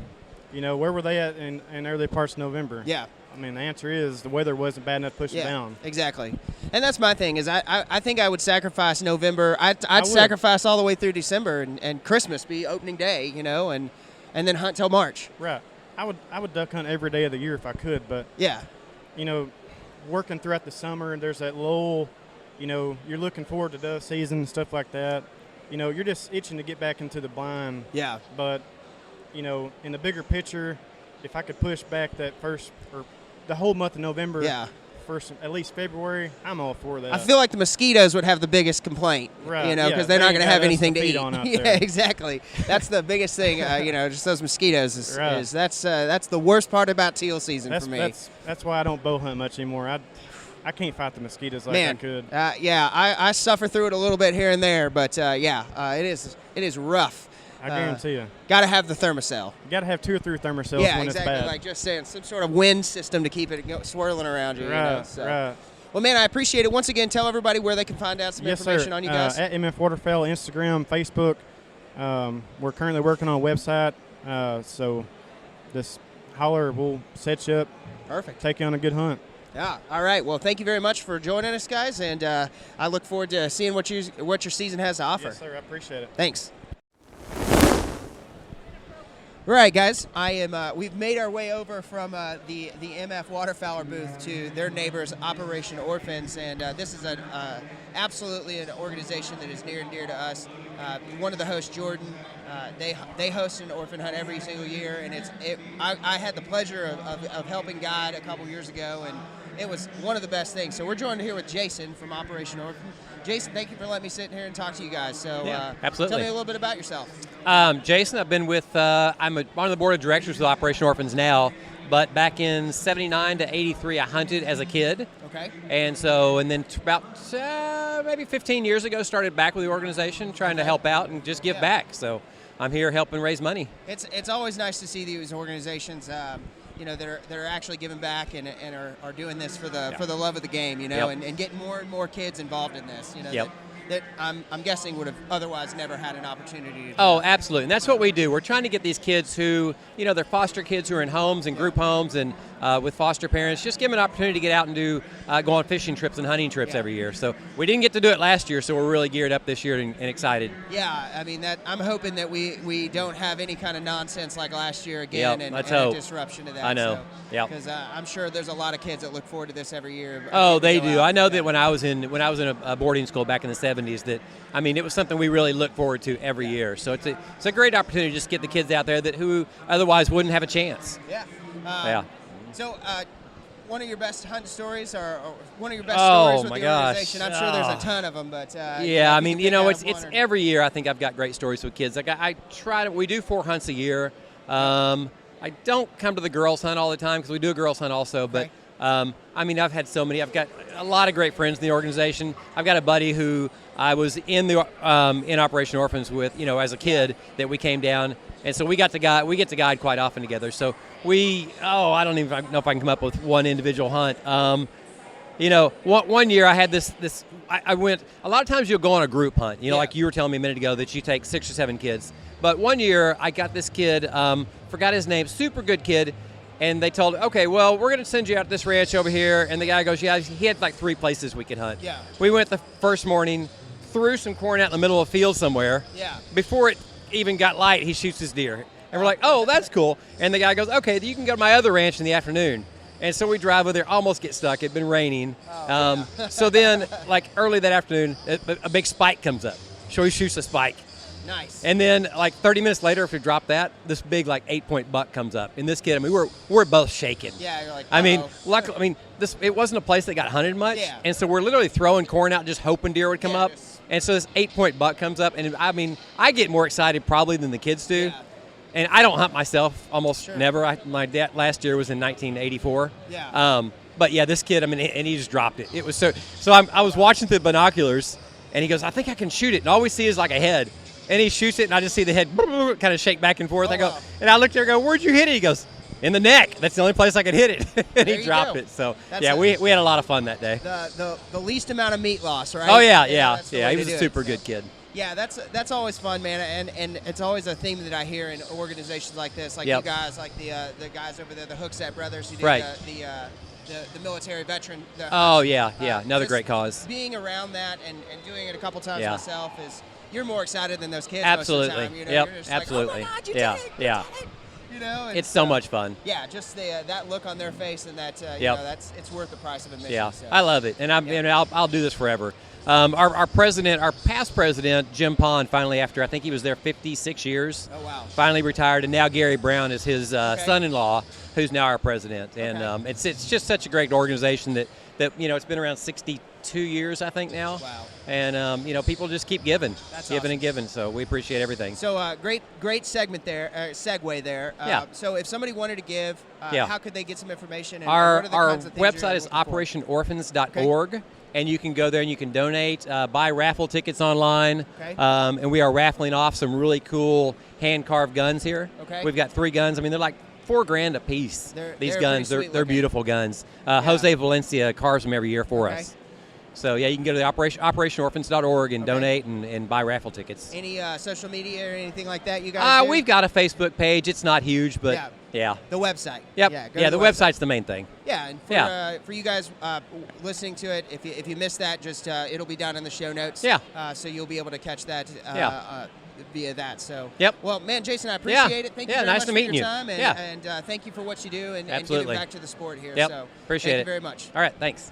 Where were they at in early parts of November? Yeah. The answer is the weather wasn't bad enough to push it down. Exactly. And that's my thing is I think I would sacrifice November. I'd sacrifice all the way through December and Christmas be opening day, and then hunt till March. Right. I would duck hunt every day of the year if I could, but working throughout the summer and there's that lull, you're looking forward to dove season and stuff like that. You're just itching to get back into the blind. Yeah. But in the bigger picture, if I could push back that first or the whole month of November, first at least February, I'm all for that. I feel like the mosquitoes would have the biggest complaint, right? Because they're not going to have anything to eat. Yeah, exactly. That's the biggest thing. Just those mosquitoes is that's the worst part about teal season for me. That's why I don't bow hunt much anymore. I can't fight the mosquitoes like I could. I suffer through it a little bit here and there, but it is rough. I guarantee you. Got to have the thermocell. You got to have 2 or 3 thermocells when it's bad. Like just saying, some sort of wind system to keep it swirling around you. Right, right. Well, man, I appreciate it. Once again, tell everybody where they can find out some information on you guys. At MF Waterfowl, Instagram, Facebook. We're currently working on a website, so just holler. We'll set you up. Perfect. Take you on a good hunt. Yeah. All right. Well, thank you very much for joining us, guys, and I look forward to seeing what your season has to offer. Yes, sir. I appreciate it. Thanks. All right, guys. We've made our way over from the MF Waterfowler booth to their neighbors, Operation Orphans, and this is absolutely an organization that is near and dear to us. One of the hosts, Jordan, they host an orphan hunt every single year, and I had the pleasure of helping guide a couple years ago, and it was one of the best things. So we're joined here with Jason from Operation Orphan. Jason, thank you for letting me sit here and talk to you guys. So absolutely. Tell me a little bit about yourself. Jason, I've been with, I'm on the board of directors with Operation Orphans now, but back in 79 to 83, I hunted as a kid. Okay. And then about maybe 15 years ago, started back with the organization, trying to help out and just give back. So I'm here helping raise money. It's always nice to see these organizations, that are actually giving back and are doing this for the love of the game, and getting more and more kids involved in this, that I'm guessing would have otherwise never had an opportunity to do. Oh, absolutely. And that's what we do. We're trying to get these kids who, they're foster kids who are in homes and group homes and with foster parents, just give them an opportunity to get out and go on fishing trips and hunting trips every year. So we didn't get to do it last year, so we're really geared up this year and excited. Yeah, I mean I'm hoping that we don't have any kind of nonsense like last year again, and a disruption to that. I know. Yeah, because I'm sure there's a lot of kids that look forward to this every year. Oh, they do. I know that when I was in a boarding school back in the 70s, that I mean it was something we really look forward to every year. So it's a great opportunity to just get the kids out there who otherwise wouldn't have a chance. Yeah. Yeah. So, one of your best hunt stories, or one of your best stories with the organization? I'm sure there's a ton of them, but yeah, I mean, it's every year. I think I've got great stories with kids. Like I try to. We do 4 hunts a year. I don't come to the girls' hunt all the time because we do a girls' hunt also, but. I mean, I've had so many. I've got a lot of great friends in the organization. I've got a buddy who I was in Operation Orphans with, as a kid that we came down, and so we get to guide quite often together. So I don't even know if I can come up with one individual hunt. One year I had this. I went. A lot of times you'll go on a group hunt. Like you were telling me a minute ago that you take 6 or 7 kids. But one year I got this kid. Forgot his name. Super good kid. And they told, okay, well, we're going to send you out to this ranch over here. And the guy goes, yeah, he had like 3 places we could hunt. Yeah. We went the first morning, threw some corn out in the middle of a field somewhere. Yeah. Before it even got light, he shoots his deer. And we're like, oh, that's cool. And the guy goes, okay, you can go to my other ranch in the afternoon. And so we drive over there, almost get stuck. It'd been raining. So then, like early that afternoon, a big spike comes up. So he shoots a spike. Nice. And then, like 30 minutes later, if we drop that, this big, like 8-point buck comes up. And this kid, I mean, we're both shaking. Yeah, you're like, I mean, luckily, it wasn't a place that got hunted much. Yeah. And so we're literally throwing corn out, just hoping deer would come up. And so this 8-point buck comes up, and I mean, I get more excited probably than the kids do. Yeah. And I don't hunt myself almost never. My dad last year was in 1984. Yeah. But yeah, this kid, I mean, and he just dropped it. It was so I was watching through the binoculars, and he goes, I think I can shoot it. And all we see is like a head. And he shoots it, and I just see the head kind of shake back and forth. And I looked there and go, where'd you hit it? He goes, in the neck. That's the only place I could hit it. And he dropped it. So, we had a lot of fun that day. The least amount of meat loss, right? Oh, yeah. He was a super good kid. Yeah, that's always fun, man, and it's always a theme that I hear in organizations like this, like you guys, like the guys over there, the Hookset brothers, who do the military veteran. Another great cause. Being around that and doing it a couple times myself is. You're more excited than those kids. Absolutely. Most of the time, Yep. You're just Absolutely. Like, oh my God, you did it. Yeah. It's so much fun. Yeah, just that look on their face, and that it's worth the price of admission. Yeah, so. I love it, and I'll do this forever. Our past president, Jim Pond, finally, after I think he was there 56 years, finally retired, and now Gary Brown is his son-in-law, who's now our president. And it's just such a great organization that it's been around 62 years, I think now. Wow. And people just keep giving, awesome. And giving. So we appreciate everything. So great segment there, segue there. So if somebody wanted to give, how could they get some information? And our what are the kinds of things website is operationorphans.org. Okay. And you can go there and you can donate, buy raffle tickets online. Okay. And we are raffling off some really cool hand-carved guns here. Okay. We've got 3 guns. I mean, they're like $4,000 a piece. These guns, they're beautiful guns. Jose Valencia carves them every year for us. So, you can go to the operationorphans.org and donate and buy raffle tickets. Any social media or anything like that you guys do? We've got a Facebook page. It's not huge, but the website. Yep. Yeah, the website's the main thing. Yeah, and for you guys listening to it, if you missed that, just it'll be down in the show notes. Yeah. So you'll be able to catch that via that. So. Yep. Well, man, Jason, I appreciate it. Thank you very nice much to for meet your you. time, and thank you for what you do and giving back to the sport here. Yep. So appreciate thank it. you very much. All right, thanks.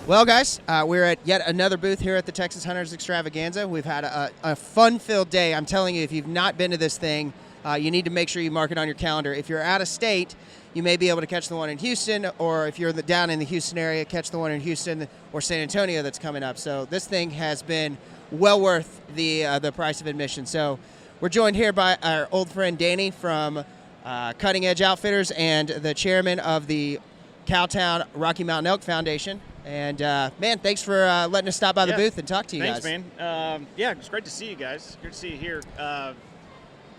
Well, guys, we're at yet another booth here at the Texas Hunters Extravaganza. We've had a fun-filled day. I'm telling you, if you've not been to this thing, you need to make sure you mark it on your calendar. If you're out of state, you may be able to catch the one in Houston, or if you're down in the Houston area, catch the one in Houston or San Antonio that's coming up. So this thing has been well worth the price of admission. So we're joined here by our old friend Danny from Cutting Edge Outfitters and the chairman of the Cowtown Rocky Mountain Elk Foundation. And, man, thanks for letting us stop by the booth and talk to you guys. Thanks, man. It's great to see you guys. Good to see you here.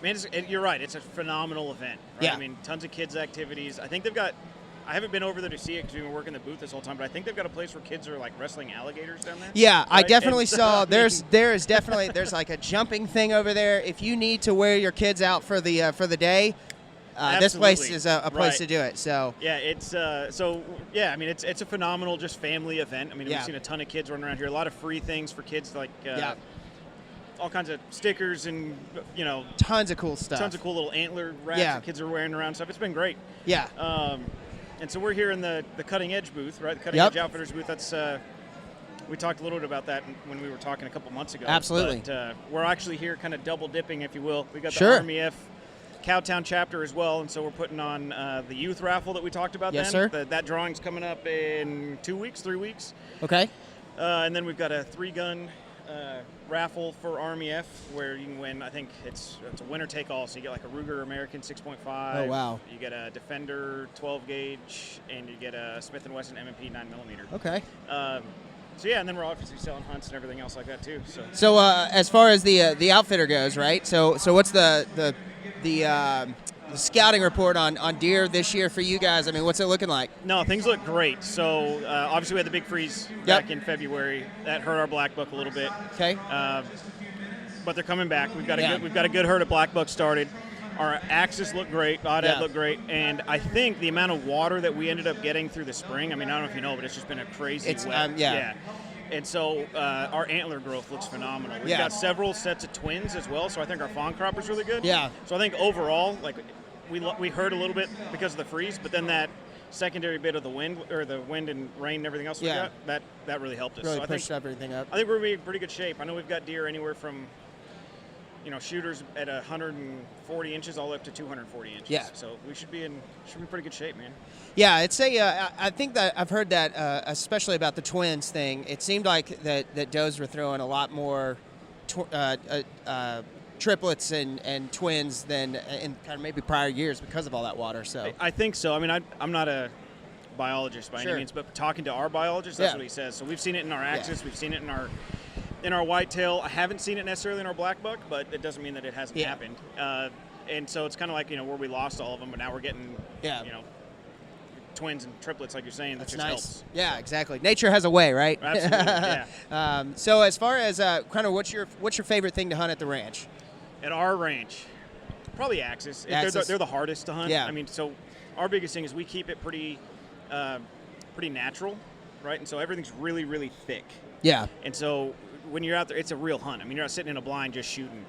Man, you're right. It's a phenomenal event. Right? Yeah. I mean, tons of kids' activities. I think they've got – I haven't been over there to see it because we've been working the booth this whole time, but I think they've got a place where kids are, like, wrestling alligators down there. Yeah, right? I definitely saw – there's definitely – there's, like, a jumping thing over there. If you need to wear your kids out for the day – this place Absolutely. is a place Right. to do it. So Yeah, it's I mean, it's a phenomenal just family event. I mean, Yeah. we've seen a ton of kids running around here. A lot of free things for kids, like Yeah. all kinds of stickers and tons of cool stuff. tons of cool little antler wraps Yeah. that kids are wearing around. Stuff. It's been great. Yeah. And so we're here in the Cutting Edge booth, right? The Cutting Yep. Edge Outfitters booth. That's we talked a little bit about that when we were talking a couple months ago. Absolutely. But we're actually here kind of double dipping, if you will. We got Sure. the Army F Cowtown chapter as well, and so we're putting on the youth raffle that we talked about. Yes, then. sir. That drawing's coming up in 3 weeks. Okay. And then we've got a 3-gun raffle for Army F, where you can win. I think it's a winner take all. So you get like a Ruger American 6.5. Oh, wow. You get a Defender 12 gauge, and you get a Smith & Wesson M&P 9mm. Okay. So yeah, and then we're obviously selling hunts and everything else like that too. So as far as the outfitter goes, right? So what's the scouting report on deer this year for you guys? I mean, what's it looking like? No, things look great. So obviously we had the big freeze back in February. That hurt our black buck a little bit. Okay. But they're coming back. We've got a good herd of black buck started. Our axes look great, oddhead look great, and I think the amount of water that we ended up getting through the spring. I mean, I don't know if you know, but it's just been a crazy wet. Yeah. And so our antler growth looks phenomenal. We've got several sets of twins as well, so I think our fawn crop is really good. Yeah. So I think overall, like we hurt a little bit because of the freeze, but then that secondary bit of the wind and rain and everything else we got, that really helped us. Really so pushed everything up. I think we're going to be in pretty good shape. I know we've got deer anywhere from shooters at 140 inches all the way up to 240 inches. Yeah. So we should be in pretty good shape, man. Yeah, it's I think that I've heard that, especially about the twins thing. It seemed like that does were throwing a lot more triplets and twins than in kind of maybe prior years because of all that water. So I think so. I mean, I'm not a biologist by any means, but talking to our biologist, that's what he says. So we've seen it in our axis, we've seen it in our whitetail. I haven't seen it necessarily in our black buck, but it doesn't mean that it hasn't happened. And so it's kind of like where we lost all of them, but now we're getting twins and triplets, like you're saying. That just helps. Yeah, exactly. Nature has a way, right? Absolutely. Yeah. So as far as kind of what's your favorite thing to hunt at the ranch? At our ranch, probably axis. They're the hardest to hunt. Yeah. I mean, so our biggest thing is we keep it pretty natural, right? And so everything's really, really thick. Yeah. And so when you're out there, it's a real hunt. I mean, you're not sitting in a blind just shooting.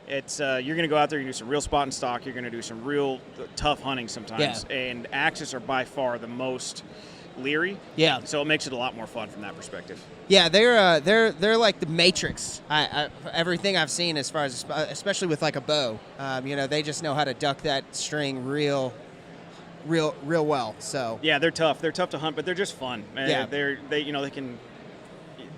It's you're going to go out there, you do some real spot and stock. You're going to do some real tough hunting sometimes. Yeah. And axis are by far the most leery. Yeah. So it makes it a lot more fun from that perspective. Yeah, they're like the Matrix. Everything I've seen as far as, especially with like a bow, they just know how to duck that string real well. So yeah, they're tough. They're tough to hunt, but they're just fun. Yeah.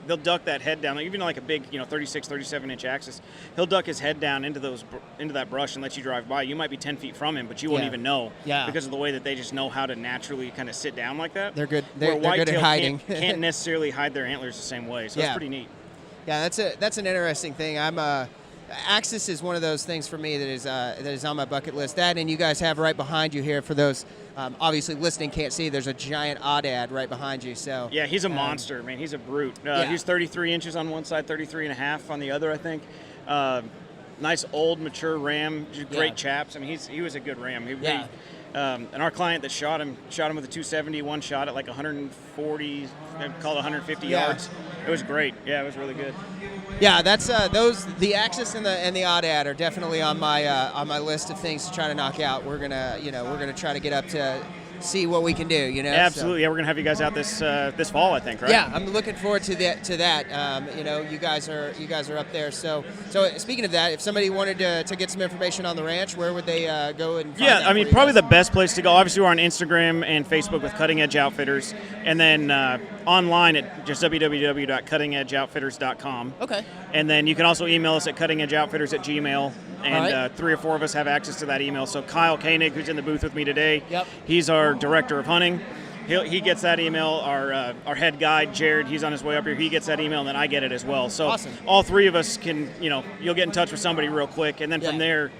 They'll duck that head down, even like a big 36, 37 inch axis. He'll duck his head down into that brush and let you drive by. You might be 10 feet from him, but you won't even know because of the way that they just know how to naturally kind of sit down like that. They're good. They're good at hiding. Can't necessarily hide their antlers the same way, so it's pretty neat. Yeah, that's an interesting thing. Axis is one of those things for me that is on my bucket list. That, and you guys have right behind you here, for those obviously listening can't see, there's a giant oddad right behind you. So yeah, he's a monster, man. He's a brute. He's 33 inches on one side, 33 and a half on the other, I think. Nice old mature ram, great chaps. I mean, he was a good ram. And our client that shot him with a 270, one shot at like 140, call it 150 yards. It was great. Yeah, it was really good. Yeah, that's the axis and the oddad are definitely on my list of things to try to knock out. We're gonna try to get up to see what we can do. Absolutely. Yeah, we're gonna have you guys out this fall, I think, right? Yeah, I'm looking forward to that. You guys are up there. So speaking of that, if somebody wanted to get some information on the ranch, where would they go and find that? I mean, probably the best place to go. Obviously, we're on Instagram and Facebook with Cutting Edge Outfitters, and then online at just www.cuttingedgeoutfitters.com. Okay. And then you can also email us at cuttingedoutfitters@gmail.com. And 3 or 4 of us have access to that email. So Kyle Koenig, who's in the booth with me today, he's our director of hunting. He gets that email. Our head guide, Jared, he's on his way up here. He gets that email, and then I get it as well. So awesome. All 3 of us can, you'll get in touch with somebody real quick. And then from there,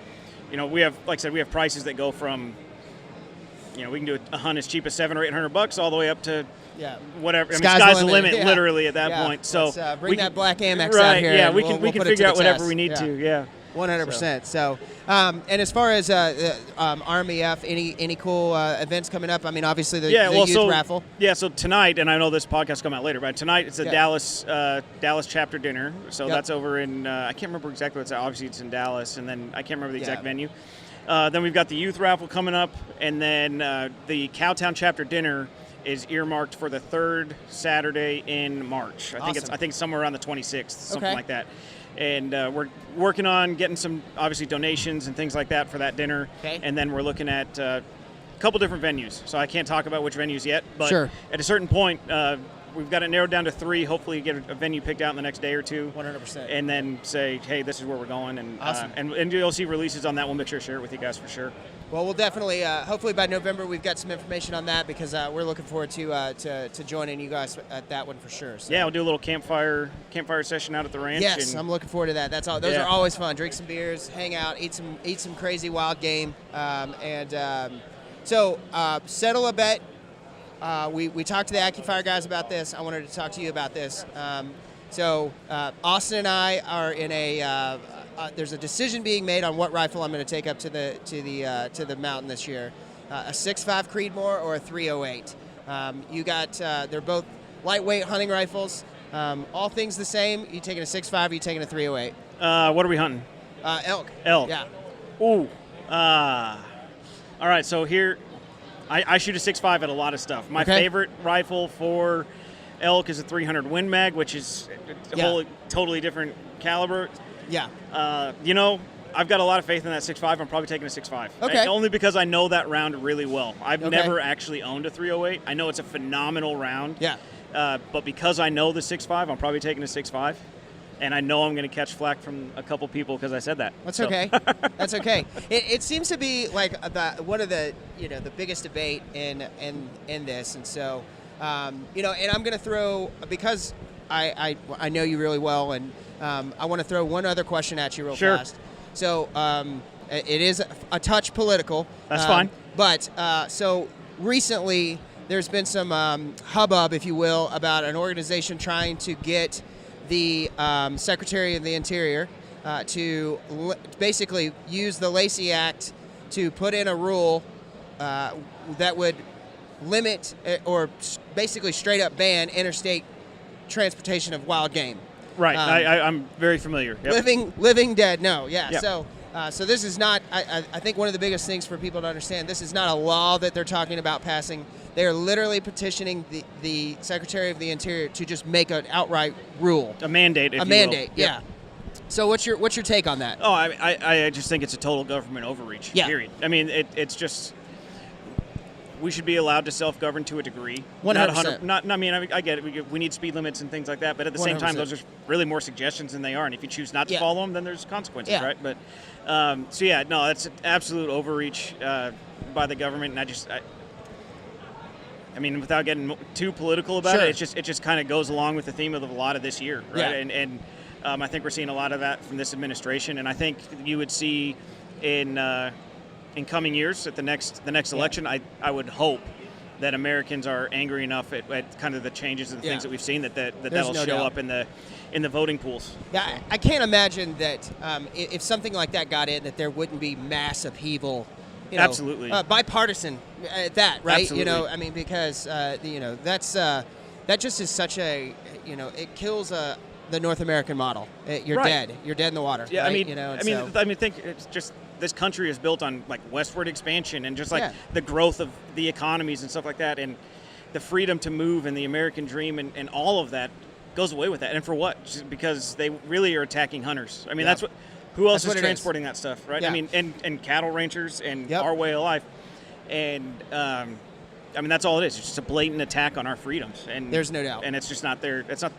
we have, like I said, we have prices that go from, we can do a hunt as cheap as $700 or $800 all the way up to whatever. I mean, sky's the limit, literally at that point. So bring that black Amex right, out here. Yeah, and we can put it figure to out the whatever test. we need to. Yeah. 100%. So, and as far as RMEF, any cool events coming up? I mean, obviously the youth raffle. Yeah, so tonight, and I know this podcast will come out later, but tonight it's a Dallas chapter dinner. So that's over in, I can't remember exactly what's, obviously it's in Dallas, and then I can't remember the exact venue. Then we've got the youth raffle coming up, and then the Cowtown chapter dinner is earmarked for the third Saturday in March. I think it's somewhere around the 26th, something like that. And we're working on getting some, obviously, donations and things like that for that dinner. Okay. And then we're looking at a couple different venues. So I can't talk about which venues yet, but at a certain point, we've got it narrowed down to 3. Hopefully get a venue picked out in the next day or 2. 100%. And then say, hey, this is where we're going. And, awesome. And you'll see releases on that. We'll make sure to share it with you guys for sure. Well, we'll definitely, hopefully by November, we've got some information on that, because we're looking forward to joining you guys at that one for sure. So. Yeah, we'll do a little campfire session out at the ranch. Yes, I'm looking forward to that. That's all. Those are always fun. Drink some beers, hang out, eat some crazy wild game, so settle a bet. We talked to the AccuFire guys about this. I wanted to talk to you about this. So Austin and I are in a. There's a decision being made on what rifle I'm going to take up to the mountain this year. A 6.5 Creedmoor or a 308. You got they're both lightweight hunting rifles. All things the same. You taking a 6.5? Or you taking a 308? What are we hunting? Elk. Elk. Yeah. Ooh. All right. So here, I shoot a 6.5 at a lot of stuff. My favorite rifle for elk is a 300 Win Mag, which is a whole totally different caliber. Yeah. I've got a lot of faith in that 6.5. I'm probably taking a 6.5. Okay. Only because I know that round really well. I've never actually owned a 308. I know it's a phenomenal round. Yeah. But because I know the 6.5, I'm probably taking a 6.5. And I know I'm going to catch flack from a couple people because I said that. That's okay. That's okay. It seems to be like one of the the biggest debate in this, and so and I'm going to throw, because I know you really well, and I want to throw one other question at you real fast. So it is a touch political. That's fine. But so recently there's been some hubbub, if you will, about an organization trying to get the Secretary of the Interior to basically use the Lacey Act to put in a rule that would limit or basically straight up ban interstate transportation of wild game. Right. I'm very familiar. Yep. Living dead. No. Yeah. Yep. So this is not. I think one of the biggest things for people to understand, this is not a law that they're talking about passing. They are literally petitioning the Secretary of the Interior to just make an outright rule. A mandate. If a you mandate. will. Yeah. So what's your take on that? Oh, I just think it's a total government overreach. Yeah. Period. I mean, it's just. We should be allowed to self-govern to a degree. 100%. I get it. We need speed limits and things like that, but at the same time, those are really more suggestions than they are. And if you choose not to follow them, then there's consequences, right? But that's an absolute overreach by the government. And I mean, without getting too political about it, it just kind of goes along with the theme of a lot of this year, right? Yeah. And I think we're seeing a lot of that from this administration, and I think you would see in coming years at the next election, I would hope that Americans are angry enough at kind of the changes and the things that we've seen that'll show up in the voting pools. Yeah, I can't imagine that if something like that got in, that there wouldn't be mass upheaval. Absolutely. Bipartisan at that, right? Absolutely. I mean, because that's that just is such a it kills the North American model. You're dead. You're dead in the water. Yeah, right? I mean, think it's just. This country is built on like westward expansion and just like the growth of the economies and stuff like that, and the freedom to move and the American dream and all of that goes away with that. And for what? Just because they really are attacking hunters. I mean, that's what. Who else is transporting that stuff, right? Yeah. I mean, and cattle ranchers and our way of life, and I mean that's all it is. It's just a blatant attack on our freedoms, and there's no doubt. And it's just not their. It's not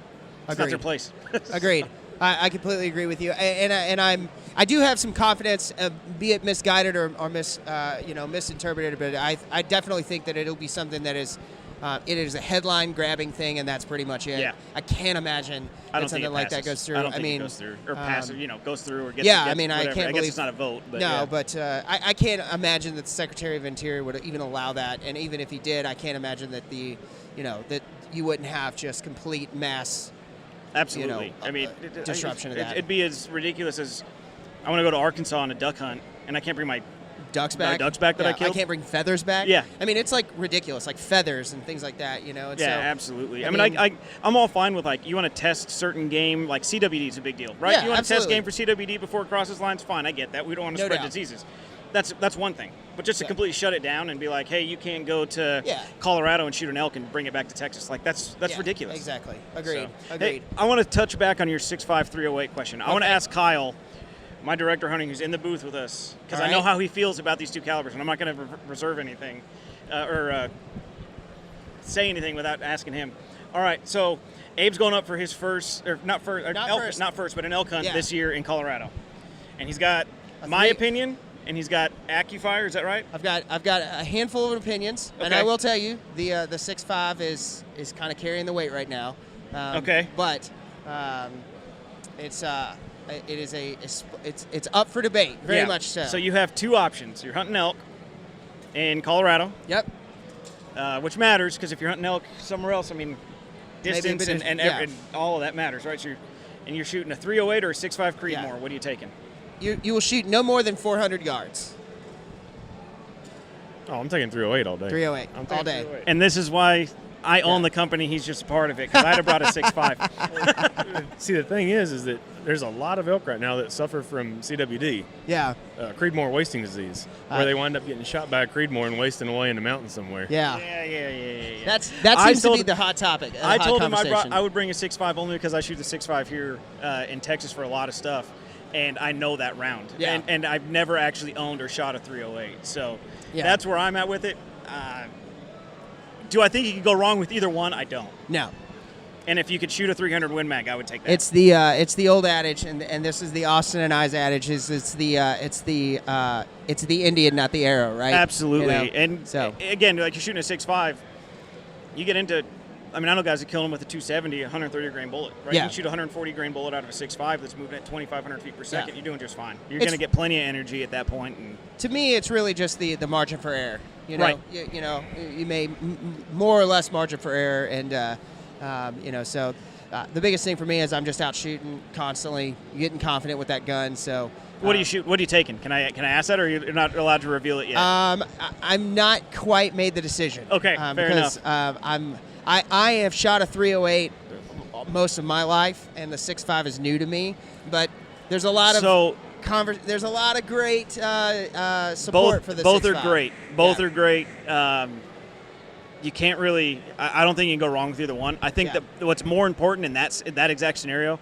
their place. Agreed. I completely agree with you, and I do have some confidence, be it misguided or misinterpreted, but I definitely think that it'll be something that is it is a headline grabbing thing, and that's pretty much it. Yeah. I can't imagine that something like that goes through. I don't think it goes through or passes. Goes through or gets. Yeah, I mean, whatever. I can't I believe guess it's not a vote. But no, but I can't imagine that the Secretary of Interior would even allow that, and even if he did, I can't imagine that that you wouldn't have just complete mass. Absolutely. I mean, disruption of that. It'd be as ridiculous as I want to go to Arkansas on a duck hunt, and I can't bring my ducks back that I killed. I can't bring feathers back. Yeah. I mean, it's like ridiculous, like feathers and things like that, and Yeah, so, absolutely. I mean, I'm all fine with, like, you want to test certain game, like CWD is a big deal, right? Yeah, You want to test absolutely. game for CWD before it crosses lines, fine, I get that. We don't want to No spread doubt. diseases. That's one thing. But just to Yeah. completely shut it down and be like, hey, you can't go to Yeah. Colorado and shoot an elk and bring it back to Texas. Like, that's Yeah, ridiculous. Exactly. Agreed. So, Agreed. Hey, I want to touch back on your 6'5", 308 question. I want to Okay. ask Kyle, my director of hunting, who's in the booth with us, because All I know right. how he feels about these two calibers, and I'm not going to reserve anything or say anything without asking him. All right, so Abe's going up for his first, or not first, not first, but an elk hunt Yeah. this year in Colorado, and he's got A my three- opinion, and he's got AccuFire. Is that right? I've got a handful of opinions, and Okay. I will tell you the 6.5 is kind of carrying the weight right now. Okay. But it's up for debate, very Yeah. much so. So you have two options. You're hunting elk in Colorado, Yep. which matters because if you're hunting elk somewhere else, I mean, Maybe a distance bit of- and yeah. and all of that matters, right? So you're shooting a 308 or a 6.5 Creedmoor. Yeah. What are you taking? You will shoot no more than 400 yards. Oh, I'm taking 308 all day. 308 I'm all taking day. 308. And this is why I own the company. He's just a part of it because I'd have brought a 6.5. See, the thing is that there's a lot of elk right now that suffer from CWD, Yeah. Creedmoor wasting disease, where they wind up getting shot by a Creedmoor and wasting away in the mountains somewhere. Yeah. Yeah. That I seems to told- be the hot topic. The I hot told him conversation. I would bring a 6.5 only because I shoot the 6.5 here in Texas for a lot of stuff, and I know that round. Yeah. And I've never actually owned or shot a 308, so Yeah. that's where I'm at with it. Do I think you could go wrong with either one? I don't. No. And if you could shoot a 300 Win Mag, I would take that. It's the old adage, and this is the Austin and I's adage. It's the Indian, not the arrow, right? Absolutely. You know? And so again, like you're shooting a 6.5, you get into. I mean, I know guys that kill them with a 270, 130 grain bullet, right? Yeah. You can shoot a 140 grain bullet out of a 6.5 that's moving at 2,500 feet per second. Yeah. You're doing just fine. You're It's- going to get plenty of energy at that point. And to me, it's really just the margin for error. You know, Right. you may more or less margin for error, and so the biggest thing for me is I'm just out shooting constantly, getting confident with that gun. So what do you shoot? What are you taking? Can I ask that, or you're not allowed to reveal it yet? I'm not quite made the decision. Okay, fair because I have shot a 308 most of my life, and the 6.5 is new to me. But there's a lot of there's a lot of great support for the 6.5. Both are great. Both Yeah. are great. You can't really. I don't think you can go wrong with either one. I think Yeah. that what's more important in that exact scenario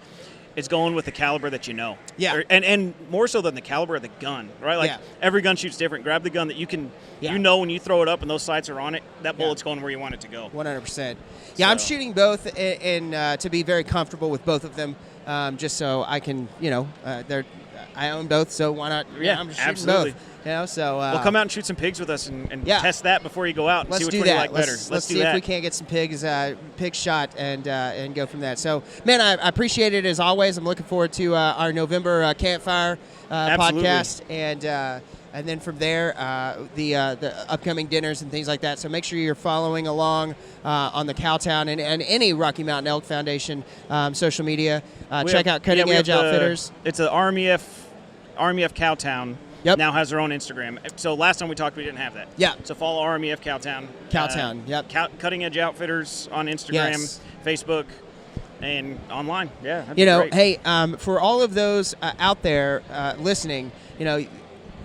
is going with the caliber that you know. Yeah. And more so than the caliber of the gun, right? Like Yeah. every gun shoots different. Grab the gun that you can. Yeah. You know when you throw it up and those sights are on it, that Yeah. bullet's going where you want it to go. 100%. Yeah, I'm So- shooting both, and to be very comfortable with both of them, just so I can, I own both, so why not? Yeah, I'm just shooting absolutely. both. So Well, come out and shoot some pigs with us and Yeah. test that before you go out and let's see which do one that. you like better. Let's do see that. if we can't get some pigs shot and go from that. So, man, I appreciate it as always. I'm looking forward to our November campfire Absolutely. podcast, and then from there the upcoming dinners and things like that. So make sure you're following along on the Cowtown and any Rocky Mountain Elk Foundation social media. Check out Cutting Edge Outfitters. It's an Army F Cowtown. Yep. Now has their own Instagram. So last time we talked, we didn't have that. Yeah. So follow Army F Cowtown. Cowtown, yep. Cutting Edge Outfitters on Instagram, Yes. Facebook, and online. Yeah. that'd be great. Hey, for all of those out there listening,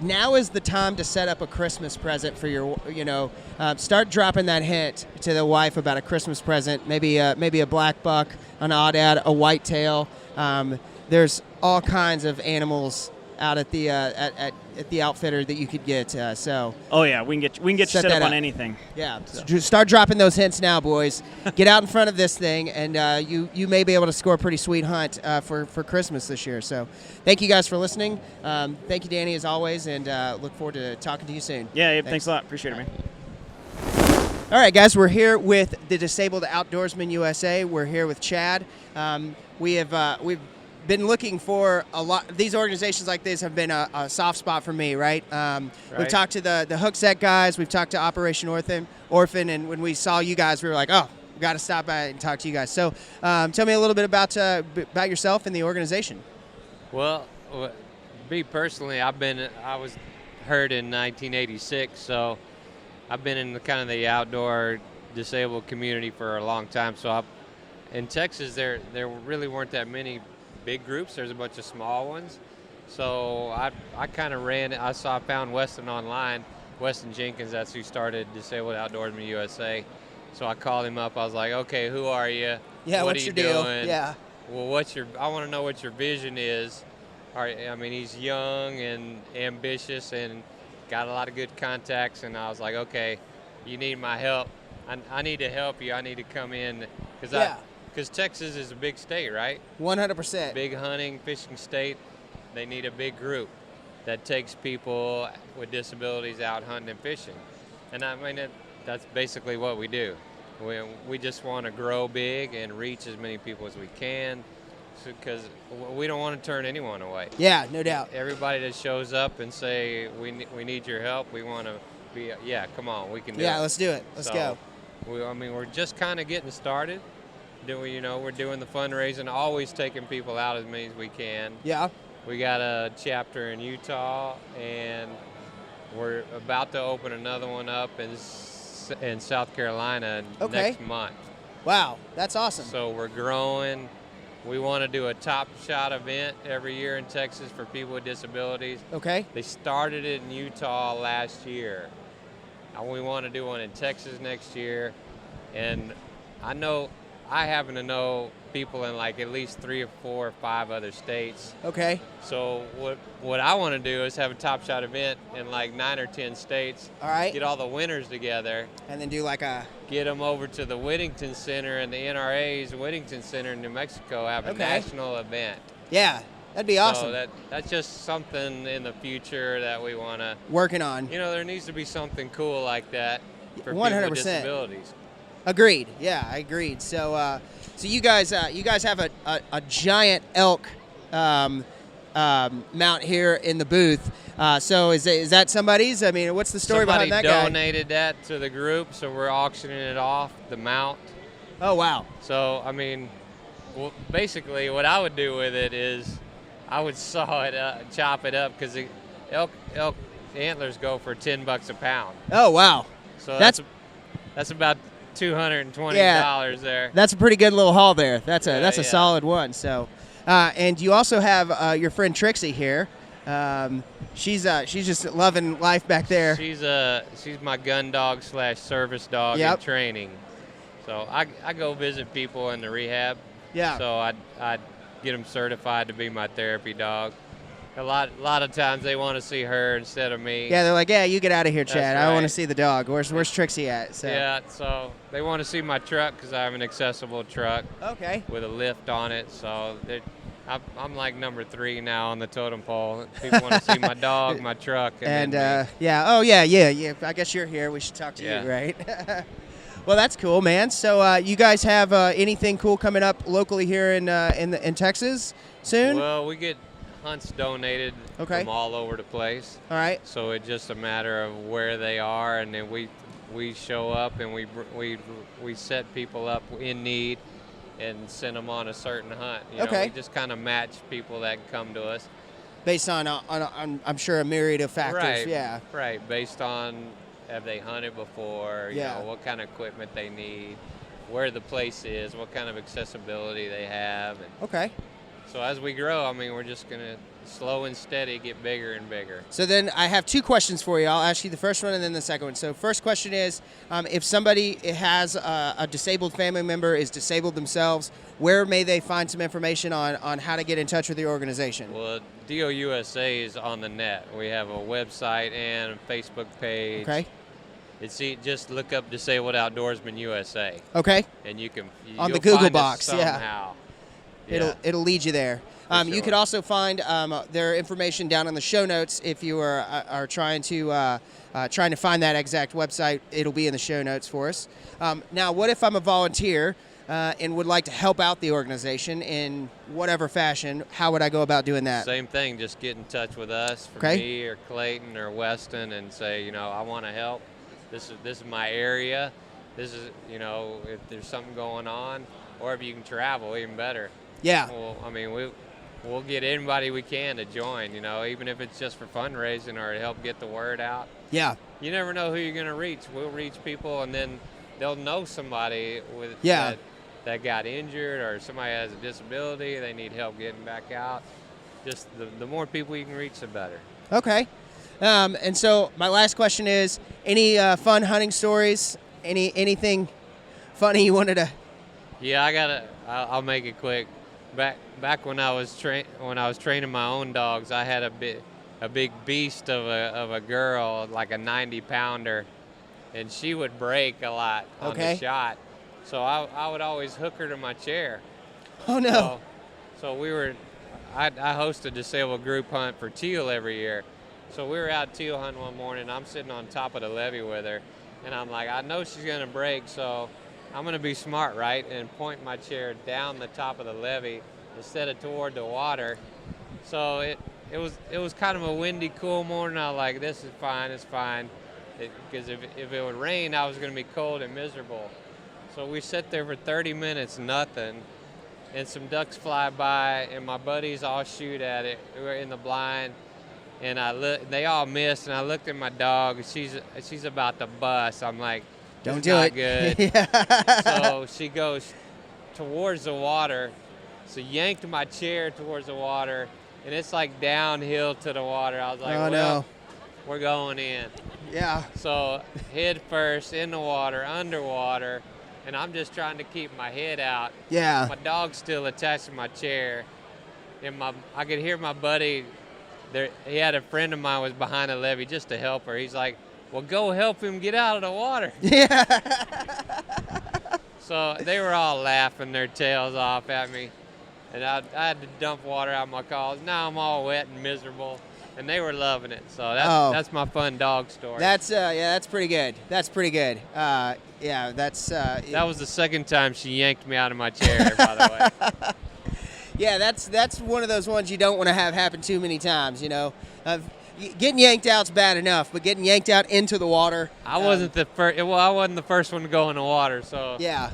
now is the time to set up a Christmas present for your, start dropping that hint to the wife about a Christmas present, maybe a black buck, an oddad, a whitetail. There's all kinds of animals out at the outfitter that you could get. Oh yeah, we can get you Set set that up on up. anything. Yeah, start dropping those hints now, boys. Get out in front of this thing, and you may be able to score a pretty sweet hunt for Christmas this year. So thank you guys for listening. Thank you, Danny, as always, and look forward to talking to you soon. Yeah, Abe, thanks a lot. Appreciate it, man. All right, guys, we're here with the Disabled Outdoorsman USA. We're here with Chad. We've been looking for a lot. These organizations like this have been a soft spot for me, right? We've talked to the Hook Set guys. We've talked to Operation Orphan, and when we saw you guys, we were like, oh, we've got to stop by and talk to you guys. So tell me a little bit about yourself and the organization. Well, me personally, I was hurt in 1986, so I've been in the outdoor disabled community for a long time. So in Texas, there really weren't that many big groups. There's a bunch of small ones. So I kind of I found Weston online. Weston Jenkins, that's who started Disabled Outdoorsman USA. So I called him up. I was like, okay, who are you? Yeah, what what's are your you deal? doing? Yeah. Well, I want to know what your vision is. All right, I mean, he's young and ambitious and got a lot of good contacts. And I was like, okay, you need my help. I need to help you. I need to come in because Texas is a big state, right? 100%. Big hunting, fishing state. They need a big group that takes people with disabilities out hunting and fishing. And I mean, that's basically what we do. We just want to grow big and reach as many people as we can because we don't want to turn anyone away. Yeah, no doubt. Everybody that shows up and say, we need your help, we want to be, come on, we can do it. Yeah, let's do it. Let's go. We're just kind of getting started. We're doing the fundraising, always taking people out as many as we can. Yeah. We got a chapter in Utah, and we're about to open another one up in South Carolina next month. Wow, that's awesome. So we're growing. We want to do a Top Shot event every year in Texas for people with disabilities. Okay. They started it in Utah last year. And we want to do one in Texas next year. And I happen to know people in like at least 3 or 4 or 5 other states. Okay. So what I want to do is have a Top Shot event in like 9 or 10 states. All right. Get all the winners together. And then do like get them over to the Whittington Center and the NRA's Whittington Center in New Mexico. Have a national event. Yeah, that'd be awesome. So that's just something in the future that we want to working on. There needs to be something cool like that for 100%. people with disabilities. Agreed. Yeah, I agreed. So, so you guys have a giant elk mount here in the booth. So is that somebody's? I mean, what's the story behind that guy? Somebody donated that to the group, so we're auctioning it off, the mount. Oh, wow. So, I mean, basically what I would do with it is I would saw it up, chop it up, because elk antlers go for $10 a pound. Oh, wow. So that's about $220 there. That's a pretty good little haul there. That's a solid one. So, and you also have your friend Trixie here. She's just loving life back there. She's my gun dog / service dog in training. So I go visit people in the rehab. Yeah. So I'd get them certified to be my therapy dog. A lot of times they want to see her instead of me. Yeah, they're like, yeah, you get out of here, Chad. Right. I want to see the dog. Where's Trixie at? So. Yeah, so they want to see my truck because I have an accessible truck. Okay. With a lift on it, so I'm like number 3 now on the totem pole. People want to see my dog, my truck, and yeah. I guess you're here. We should talk to you, right? Well, that's cool, man. So you guys have anything cool coming up locally here in Texas soon? Well, we get hunts donated from all over the place. All right. So it's just a matter of where they are, and then we show up and we set people up in need and send them on a certain hunt. We just kind of match people that come to us. Based on I'm sure a myriad of factors. Right. Yeah. Right. Based on have they hunted before? You know, what kind of equipment they need, where the place is, what kind of accessibility they have. And so as we grow, I mean, we're just going to slow and steady get bigger and bigger. So then I have 2 questions for you. I'll ask you the first one and then the second one. So first question is, if somebody has a disabled family member, is disabled themselves, where may they find some information on how to get in touch with your organization? Well, DOUSA is on the net. We have a website and a Facebook page. Okay. Just look up Disabled Outdoorsman USA. Okay. And you'll on the Google find box, us somehow. It'll lead you there. You could also find their information down in the show notes if you are trying to find that exact website. It'll be in the show notes for us. Now, what if I'm a volunteer and would like to help out the organization in whatever fashion? How would I go about doing that? Same thing. Just get in touch with us, me or Clayton or Weston, and say, I want to help. This is my area. This is, if there's something going on, or if you can travel, even better. Yeah. Well, I mean, we'll get anybody we can to join, even if it's just for fundraising or to help get the word out. Yeah. You never know who you're going to reach. We'll reach people, and then they'll know somebody that got injured, or somebody has a disability, they need help getting back out. Just the more people you can reach, the better. Okay. And so my last question is, any fun hunting stories? Anything funny you wanted to? Yeah, I'll make it quick. Back when I was training my own dogs, I had a big beast of a girl, like a 90-pounder, and she would break a lot on the shot. So I would always hook her to my chair. Oh no! So I host a disabled group hunt for teal every year. So we were out teal hunting one morning. I'm sitting on top of the levee with her, and I'm like, I know she's gonna break, so I'm gonna be smart, right, and point my chair down the top of the levee instead of toward the water. So it was kind of a windy, cool morning. I was like, this is fine, it's fine, because if it would rain, I was gonna be cold and miserable. So we sat there for 30 minutes, nothing, and some ducks fly by, and my buddies all shoot at it. We were in the blind, and they all missed, and I looked at my dog, and she's about to bust. I'm like, don't do it. Good. So she goes towards the water, so yanked my chair towards the water, and it's like downhill to the water. I was like, no. We're going in. Yeah. So head first in the water, underwater, and I'm just trying to keep my head out. Yeah. My dog's still attached to my chair, and I could hear my buddy. He had a friend of mine was behind the levee just to help her. He's like, well, go help him get out of the water. Yeah. So they were all laughing their tails off at me, and I had to dump water out my calls. Now I'm all wet and miserable, and they were loving it. So that's my fun dog story. That's that's pretty good. That's pretty good. That's that was the second time she yanked me out of my chair, by the way. Yeah, that's one of those ones you don't want to have happen too many times. Getting yanked out's bad enough, but getting yanked out into the water. I wasn't the first. Well, I wasn't the first one to go in the water, so. Yeah,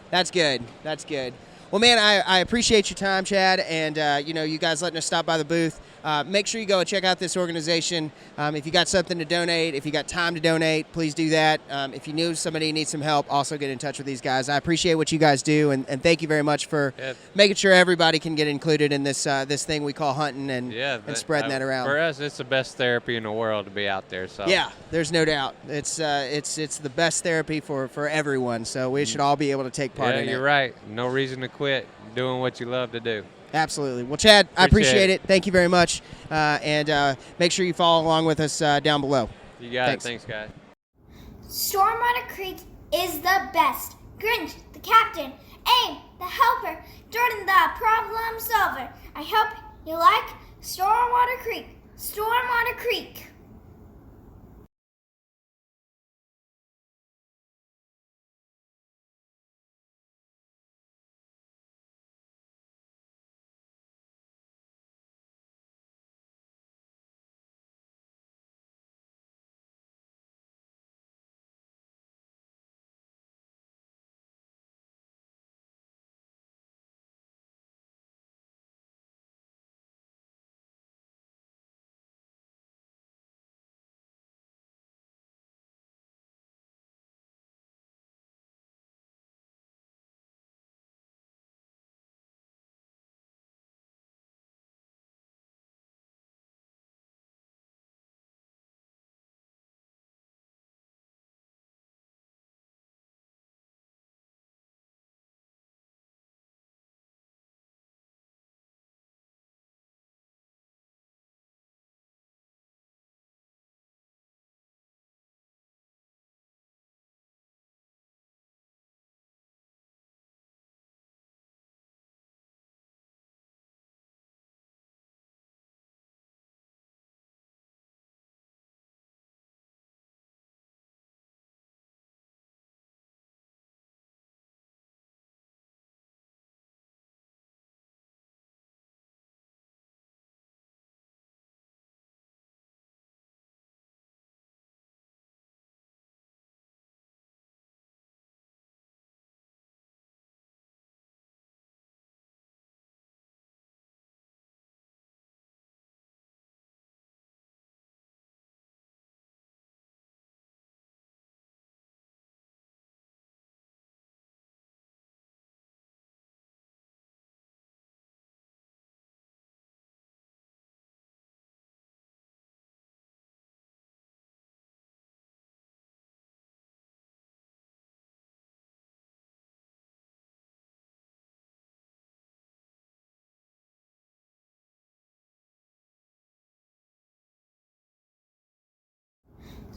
that's good. That's good. Well, man, I appreciate your time, Chad, and you guys letting us stop by the booth. Make sure you go and check out this organization. If you got something to donate, if you got time to donate, please do that. If you knew somebody needs some help, also get in touch with these guys. I appreciate what you guys do, and thank you very much for making sure everybody can get included in this this thing we call hunting and spreading that around. For us, it's the best therapy in the world to be out there. So yeah, there's no doubt. It's the best therapy for everyone. So we should all be able to take part in it. Yeah, you're right. No reason to quit doing what you love to do. Absolutely. Well, Chad, I appreciate it. Thank you very much. And make sure you follow along with us down below. You got it. Thanks, guys. Stormwater Creek is the best. Grinch, the captain. Aim, the helper. Jordan, the problem solver. I hope you like Stormwater Creek. Stormwater Creek.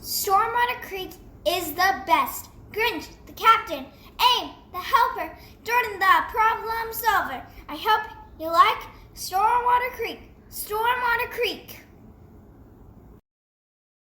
Stormwater Creek is the best. Grinch, the captain. Aim, the helper. Jordan, the problem solver. I hope you like Stormwater Creek. Stormwater Creek.